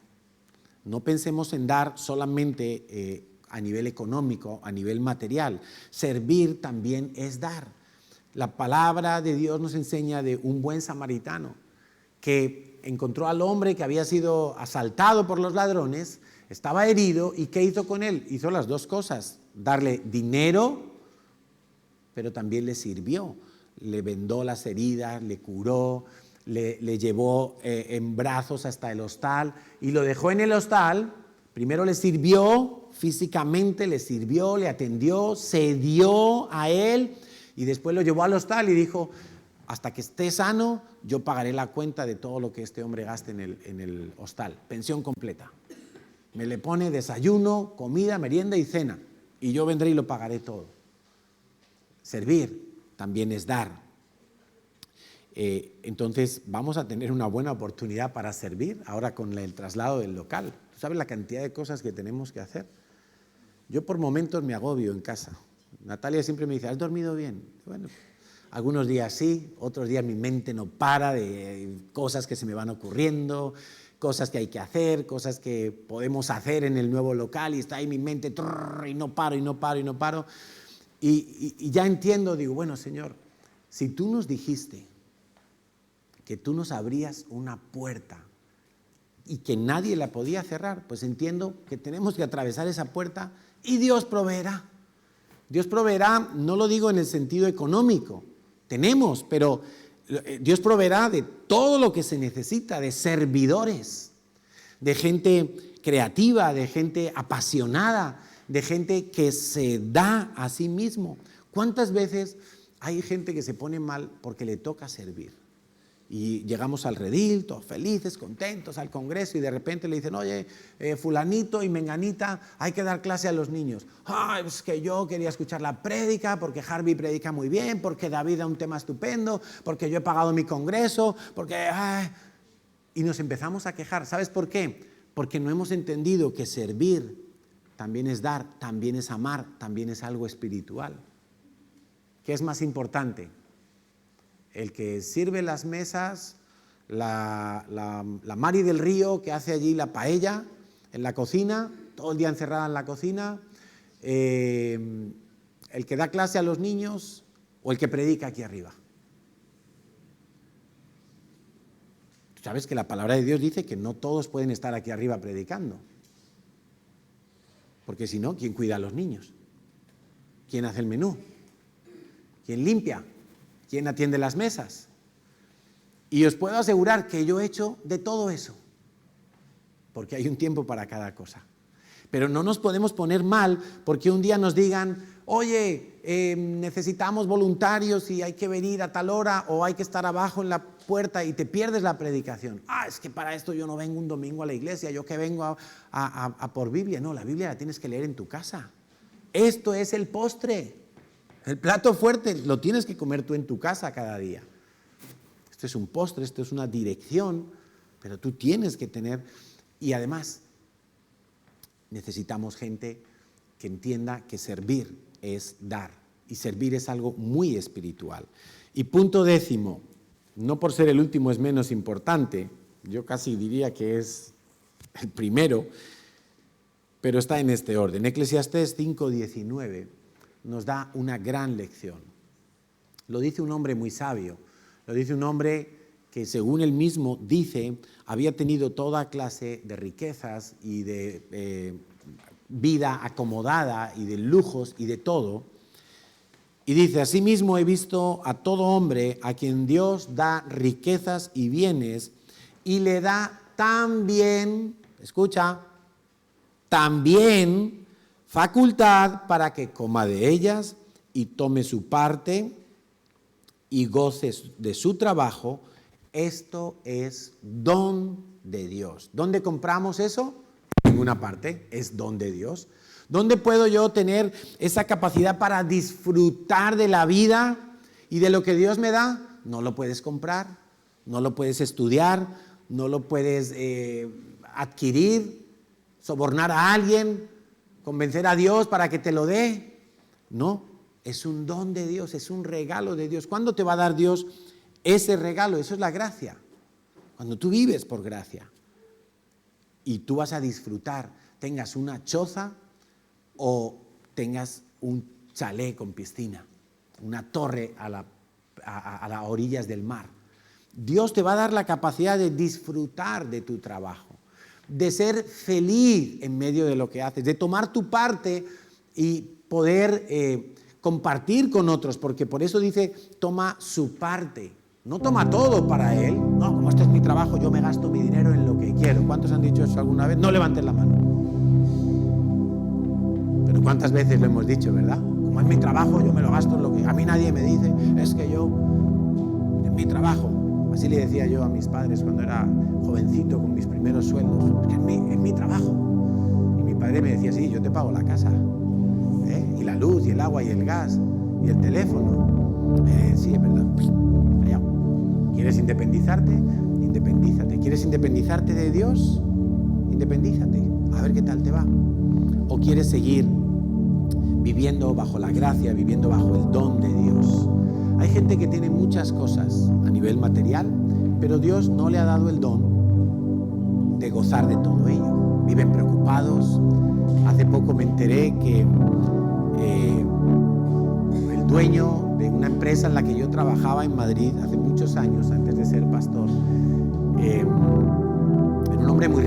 No pensemos en dar solamente a nivel económico, a nivel material. Servir también es dar. La palabra de Dios nos enseña de un buen samaritano que encontró al hombre que había sido asaltado por los ladrones, estaba herido, ¿y qué hizo con él? Hizo las 2 cosas, darle dinero, pero también le sirvió. Le vendó las heridas, le curó, le llevó en brazos hasta el hostal y lo dejó en el hostal. Primero le sirvió físicamente, le sirvió, le atendió, se dio a él y después lo llevó al hostal y dijo, hasta que esté sano, yo pagaré la cuenta de todo lo que este hombre gaste en el hostal. Pensión completa. Me le pone desayuno, comida, merienda y cena y yo vendré y lo pagaré todo. Servir también es dar. Entonces vamos a tener una buena oportunidad para servir ahora con el traslado del local. ¿Tú sabes la cantidad de cosas que tenemos que hacer? Yo por momentos me agobio en casa. Natalia siempre me dice, ¿has dormido bien? Bueno, Algunos días sí, otros días mi mente no para de cosas que se me van ocurriendo, cosas que hay que hacer, cosas que podemos hacer en el nuevo local y está ahí mi mente y no paro, y no paro, y no paro. Y ya entiendo, digo, bueno, Señor, si tú nos dijiste que tú nos abrías una puerta y que nadie la podía cerrar, pues entiendo que tenemos que atravesar esa puerta y Dios proveerá. Dios proveerá, no lo digo en el sentido económico, tenemos, pero Dios proveerá de todo lo que se necesita, de servidores, de gente creativa, de gente apasionada, de gente que se da a sí mismo. ¿Cuántas veces hay gente que se pone mal porque le toca servir? Y llegamos al redil, todos felices, contentos, al congreso, y de repente le dicen, oye, fulanito y menganita, hay que dar clase a los niños. Ay, es que yo quería escuchar la prédica, porque Harvey predica muy bien, porque David da un tema estupendo, porque yo he pagado mi congreso, porque... Ay. Y nos empezamos a quejar. ¿Sabes por qué? Porque no hemos entendido que servir también es dar, también es amar, también es algo espiritual. ¿Qué es más importante? El que sirve las mesas, la Mari del Río que hace allí la paella en la cocina, todo el día encerrada en la cocina, el que da clase a los niños o el que predica aquí arriba. Sabes que la palabra de Dios dice que no todos pueden estar aquí arriba predicando, porque si no, ¿quién cuida a los niños? ¿Quién hace el menú? ¿Quién limpia? ¿Quién atiende las mesas? Y os puedo asegurar que yo he hecho de todo eso, porque hay un tiempo para cada cosa. Pero no nos podemos poner mal porque un día nos digan, oye, necesitamos voluntarios y hay que venir a tal hora o hay que estar abajo en la puerta y te pierdes la predicación. Es que para esto yo no vengo un domingo a la iglesia, yo que vengo a por Biblia. No, la Biblia la tienes que leer en tu casa. Esto es el postre. El plato fuerte lo tienes que comer tú en tu casa cada día. Esto es un postre, esto es una dirección, pero tú tienes que tener... Y además, necesitamos gente que entienda que servir es dar. Y servir es algo muy espiritual. Y punto 10, no por ser el último es menos importante, yo casi diría que es el primero, pero está en este orden. Eclesiastés 5:19 nos da una gran lección. Lo dice un hombre muy sabio, lo dice un hombre que según él mismo dice, había tenido toda clase de riquezas y de vida acomodada y de lujos y de todo. Y dice, asimismo he visto a todo hombre a quien Dios da riquezas y bienes y le da también, escucha, también facultad para que coma de ellas y tome su parte y goce de su trabajo. Esto es don de Dios. ¿Dónde compramos eso? En ninguna parte, es don de Dios. ¿Dónde puedo yo tener esa capacidad para disfrutar de la vida y de lo que Dios me da? No lo puedes comprar, no lo puedes estudiar, no lo puedes adquirir, sobornar a alguien, convencer a Dios para que te lo dé. No, es un don de Dios, es un regalo de Dios. ¿Cuándo te va a dar Dios ese regalo? Eso es la gracia. Cuando tú vives por gracia y tú vas a disfrutar, tengas una choza o tengas un chalet con piscina, una torre a las orillas del mar. Dios te va a dar la capacidad de disfrutar de tu trabajo, de ser feliz en medio de lo que haces, de tomar tu parte y poder compartir con otros, porque por eso dice, toma su parte. No toma todo para él. No, como este es mi trabajo, yo me gasto mi dinero en lo que quiero. ¿Cuántos han dicho eso alguna vez? No levanten la mano. Pero ¿cuántas veces lo hemos dicho, verdad? Como es mi trabajo, yo me lo gasto en lo que... A mí nadie me dice, es que yo... Es mi trabajo. Así le decía yo a mis padres cuando era jovencito con mis primeros sueldos. Es mi trabajo. Y mi padre me decía, sí, yo te pago la casa. Y la luz, y el agua, y el gas, y el teléfono. Sí, es verdad. ¿Quieres independizarte? Independízate. ¿Quieres independizarte de Dios? Independízate. A ver qué tal te va. ¿O quieres seguir viviendo bajo la gracia, viviendo bajo el don de Dios? Hay gente que tiene muchas cosas a nivel material, pero Dios no le ha dado el don de gozar de todo ello. Viven preocupados. Hace poco me enteré que el dueño de una empresa en la que yo trabajaba en Madrid hace muchos años, antes de ser pastor, era un hombre muy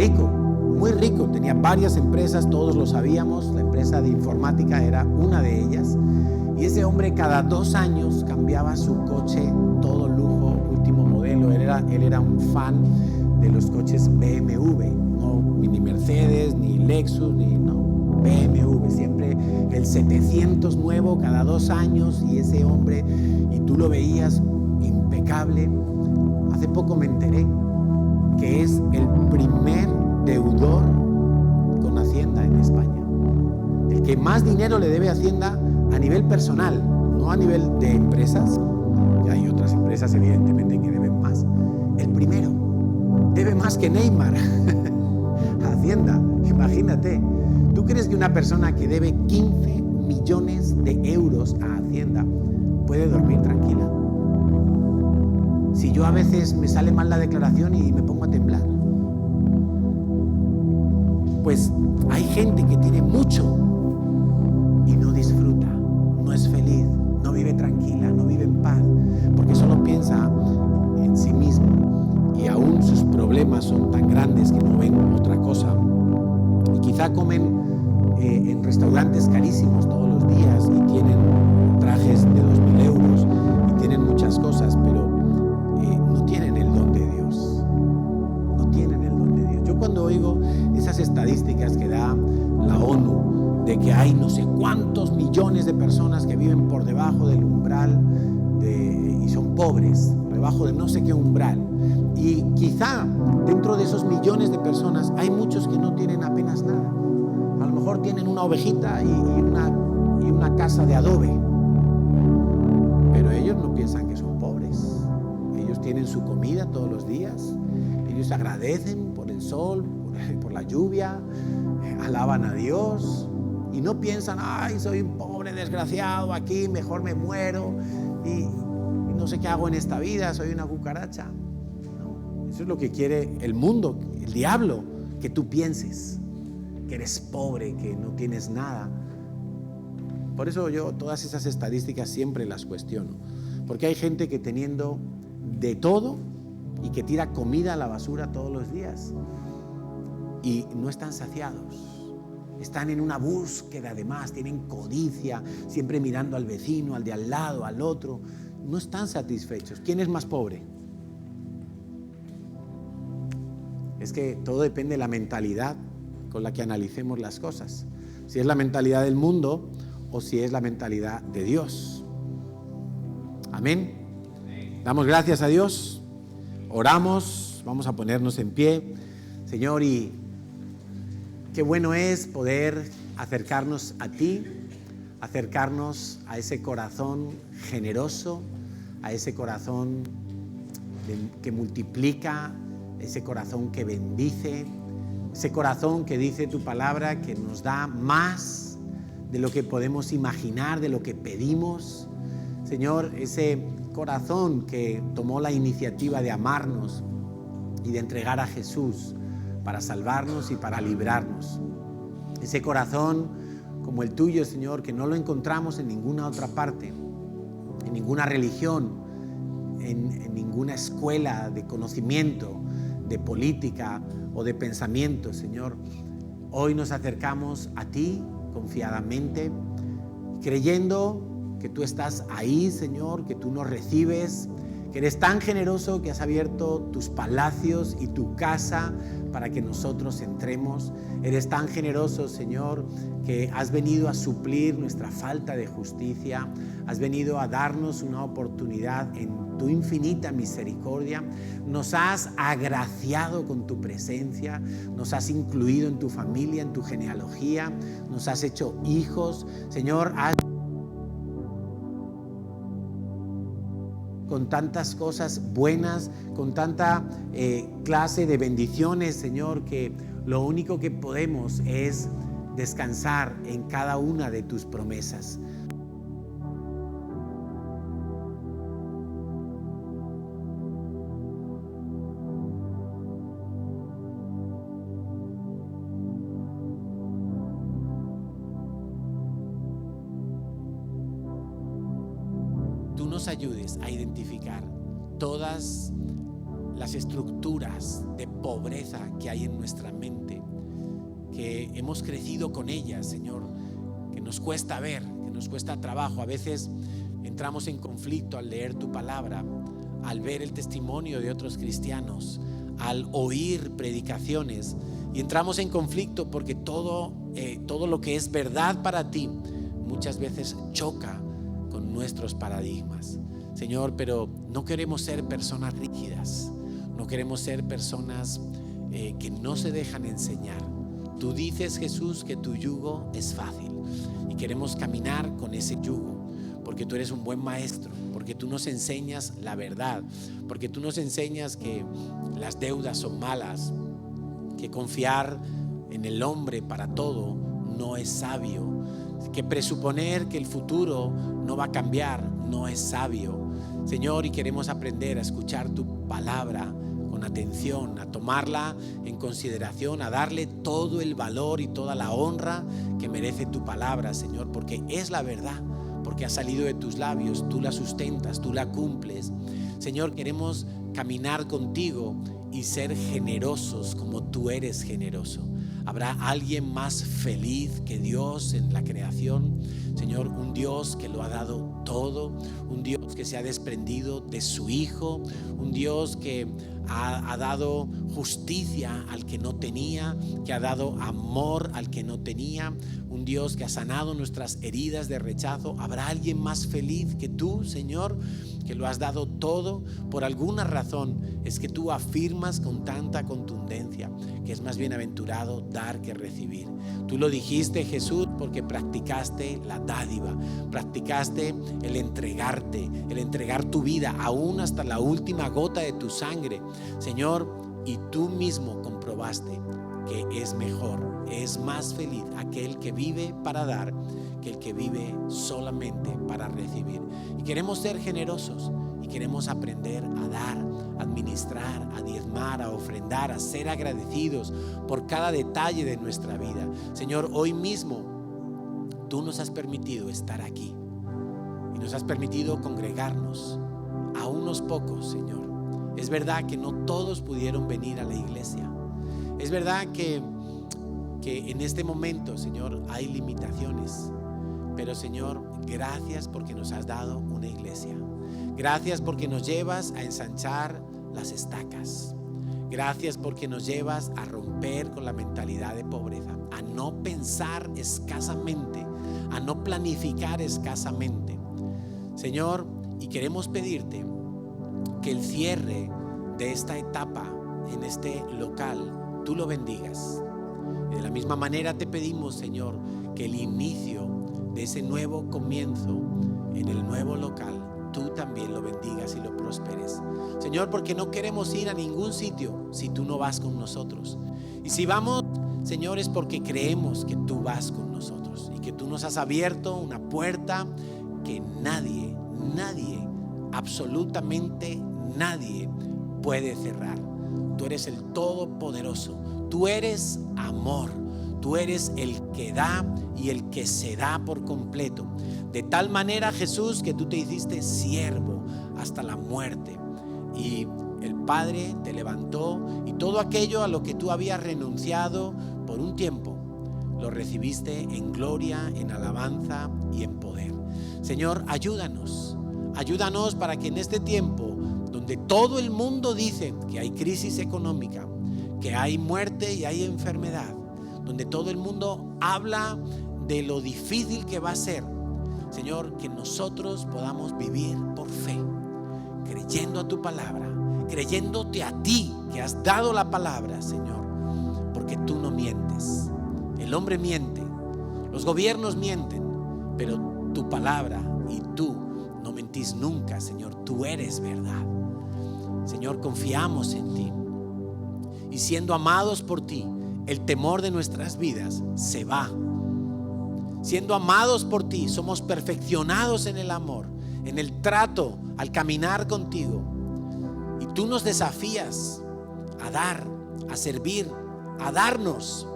rico, tenía varias empresas, todos lo sabíamos. La empresa de informática era una de ellas, y ese hombre cada 2 años cambiaba su coche, todo lujo, último modelo. Él era un fan de los coches BMW, no ni Mercedes, ni Lexus, BMW, siempre el 700 nuevo cada 2 años, y ese hombre, y tú lo veías impecable. Hace poco me enteré que es el primer deudor con Hacienda en España, el que más dinero le debe a Hacienda a nivel personal, no a nivel de empresas. Ya hay otras empresas evidentemente que deben más. El primero debe más que Neymar a Hacienda. Imagínate, ¿tú crees que una persona que debe 15 millones de euros a Hacienda puede dormir tranquila? Si yo a veces me sale mal la declaración y me pongo a temblar. Pues hay gente que tiene mucho y no disfruta, no es feliz, no vive tranquila, no vive en paz, porque solo piensa en sí mismo, y aún sus problemas son tan grandes que no ven otra cosa. Y quizá comen en restaurantes carísimos todos los días y tienen trajes de 2.000 euros y tienen muchas cosas, pero no tienen el don de Dios. No tienen el don de Dios. Yo cuando oigo esas estadísticas que da la ONU de que hay no sé cuántos millones de personas que viven por debajo del umbral y son pobres, por debajo de no sé qué umbral, y quizá dentro de esos millones de personas hay muchos que no tienen apenas nada. A lo mejor tienen una ovejita y una casa de adobe, pero ellos no piensan que son pobres. Ellos tienen su comida todos los días, ellos agradecen por el sol, por la lluvia, alaban a Dios y no piensan, ay, soy un pobre desgraciado aquí, mejor me muero y no sé qué hago en esta vida, soy una cucaracha. No, eso es lo que quiere el mundo, el diablo, que tú pienses que eres pobre, que no tienes nada. Por eso yo todas esas estadísticas siempre las cuestiono, porque hay gente que teniendo de todo y que tira comida a la basura todos los días y no están saciados, están en una búsqueda de más, tienen codicia, siempre mirando al vecino, al de al lado, al otro, no están satisfechos. ¿Quién es más pobre? Es que todo depende de la mentalidad con la que analicemos las cosas, si es la mentalidad del mundo o si es la mentalidad de Dios. Amén. Damos gracias a Dios, oramos, vamos a ponernos en pie, Señor, y qué bueno es poder acercarnos a ti, acercarnos a ese corazón generoso, a ese corazón que multiplica, ese corazón que bendice, ese corazón que dice tu palabra que nos da más de lo que podemos imaginar, de lo que pedimos. Señor, ese corazón que tomó la iniciativa de amarnos y de entregar a Jesús para salvarnos y para librarnos. Ese corazón como el tuyo, Señor, que no lo encontramos en ninguna otra parte, en ninguna religión, en ninguna escuela de conocimiento, de política o de pensamiento, Señor. Hoy nos acercamos a ti confiadamente, creyendo que tú estás ahí, Señor, que tú nos recibes, que eres tan generoso que has abierto tus palacios y tu casa para que nosotros entremos. Eres tan generoso, Señor, que has venido a suplir nuestra falta de justicia, has venido a darnos una oportunidad en tu infinita misericordia, nos has agraciado con tu presencia, nos has incluido en tu familia, en tu genealogía, nos has hecho hijos, Señor, con tantas cosas buenas, con tanta clase de bendiciones, Señor, que lo único que podemos es descansar en cada una de tus promesas. nos ayudes a identificar todas las estructuras de pobreza que hay en nuestra mente, que hemos crecido con ellas, Señor, que nos cuesta ver, que nos cuesta trabajo. A veces entramos en conflicto al leer tu palabra, al ver el testimonio de otros cristianos, al oír predicaciones, y entramos en conflicto porque todo lo que es verdad para ti muchas veces choca con nuestros paradigmas, Señor. Pero no queremos ser personas rígidas, no queremos ser personas que no se dejan enseñar. Tú dices, Jesús, que tu yugo es fácil, y queremos caminar con ese yugo, porque tú eres un buen maestro, porque tú nos enseñas la verdad, porque tú nos enseñas que las deudas son malas, que confiar en el hombre para todo no es sabio, que presuponer que el futuro no va a cambiar no es sabio, Señor. Y queremos aprender a escuchar tu palabra con atención, a tomarla en consideración, a darle todo el valor y toda la honra que merece tu palabra, Señor, porque es la verdad, porque ha salido de tus labios, tú la sustentas, tú la cumples. Señor, queremos caminar contigo y ser generosos como tú eres generoso. ¿Habrá alguien más feliz que Dios en la creación? Señor, un Dios que lo ha dado todo, un Dios que se ha desprendido de su Hijo, un Dios que ha dado justicia al que no tenía, que ha dado amor al que no tenía, un Dios que ha sanado nuestras heridas de rechazo. ¿Habrá alguien más feliz que tú, Señor, que lo has dado todo? Por alguna razón es que tú afirmas con tanta contundencia que es más bienaventurado dar que recibir. Tú lo dijiste, Jesús, porque practicaste la dádiva, practicaste el entregarte, el entregar tu vida aún hasta la última gota de tu sangre, Señor, y tú mismo comprobaste que es mejor, es más feliz aquel que vive para dar que el que vive solamente para recibir. Y queremos ser generosos y queremos aprender a dar, a administrar, a diezmar, a ofrendar, a ser agradecidos por cada detalle de nuestra vida. Señor, hoy mismo tú nos has permitido estar aquí y nos has permitido congregarnos a unos pocos, Señor. Es verdad que no todos pudieron venir a la iglesia. Es verdad que en este momento, Señor, hay limitaciones. Pero, Señor, gracias porque nos has dado una iglesia. Gracias porque nos llevas a ensanchar las estacas. Gracias porque nos llevas a romper con la mentalidad de pobreza, a no pensar escasamente, a no planificar escasamente, Señor. Y queremos pedirte que el cierre de esta etapa en este local tú lo bendigas. De la misma manera te pedimos, Señor, que el inicio de ese nuevo comienzo en el nuevo local tú también lo bendigas y lo prosperes, Señor, porque no queremos ir a ningún sitio si tú no vas con nosotros. Y si vamos, Señor, es porque creemos que tú vas con nosotros y que tú nos has abierto una puerta que nadie, absolutamente nadie puede cerrar. Tú eres el Todopoderoso, tú eres amor, tú eres el que da y el que se da por completo. De tal manera, Jesús, que tú te hiciste siervo hasta la muerte. Y el Padre te levantó y todo aquello a lo que tú habías renunciado por un tiempo, lo recibiste en gloria, en alabanza y en poder. Señor, ayúdanos para que en este tiempo donde todo el mundo dice que hay crisis económica, que hay muerte y hay enfermedad, donde todo el mundo habla de lo difícil que va a ser, Señor, que nosotros podamos vivir por fe, creyendo a tu palabra, creyéndote a ti que has dado la palabra, Señor, porque tú no mientes. El hombre miente, los gobiernos mienten, pero tu palabra y tú no mentís nunca, Señor. Tú eres verdad. Señor, confiamos en ti y siendo amados por ti, el temor de nuestras vidas se va. Siendo amados por ti, somos perfeccionados en el amor, en el trato, al caminar contigo. Y tú nos desafías a dar, a servir, a darnos,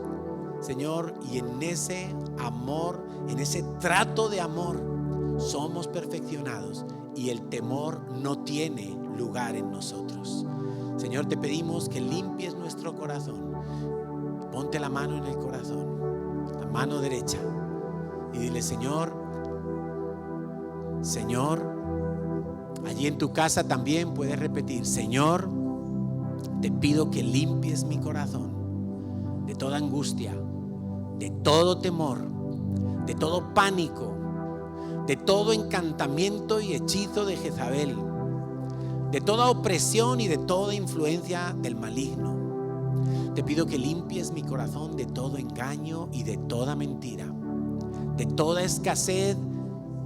Señor, y en ese amor, en ese trato de amor, somos perfeccionados y el temor no tiene lugar en nosotros. Señor, te pedimos que limpies nuestro corazón. Ponte la mano en el corazón, la mano derecha, y dile: Señor, allí en tu casa también puedes repetir: Señor, te pido que limpies mi corazón de toda angustia, de todo temor, de todo pánico, de todo encantamiento y hechizo de Jezabel, de toda opresión y de toda influencia del maligno. Te pido que limpies mi corazón de todo engaño y de toda mentira, de toda escasez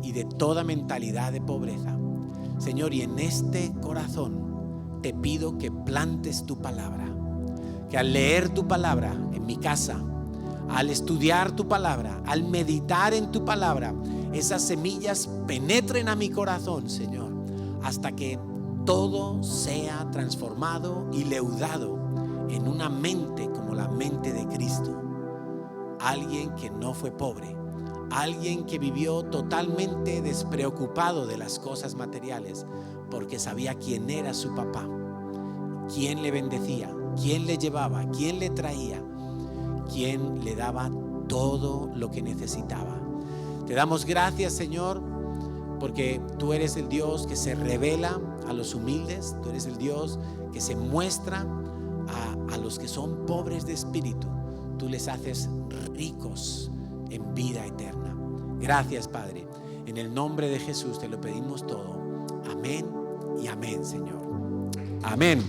y de toda mentalidad de pobreza. Señor, y en este corazón te pido que plantes tu palabra, que al leer tu palabra en mi casa, al estudiar tu palabra, al meditar en tu palabra, esas semillas penetren a mi corazón, Señor, hasta que todo sea transformado y leudado en una mente como la mente de Cristo. Alguien que no fue pobre, alguien que vivió totalmente despreocupado de las cosas materiales, porque sabía quién era su papá, quién le bendecía, quién le llevaba, quién le traía, quién le daba todo lo que necesitaba. Te damos gracias, Señor, porque tú eres el Dios que se revela a los humildes. Tú eres el Dios que se muestra a los que son pobres de espíritu. Tú les haces ricos en vida eterna. Gracias, Padre. En el nombre de Jesús te lo pedimos todo. Amén y amén, Señor. Amén.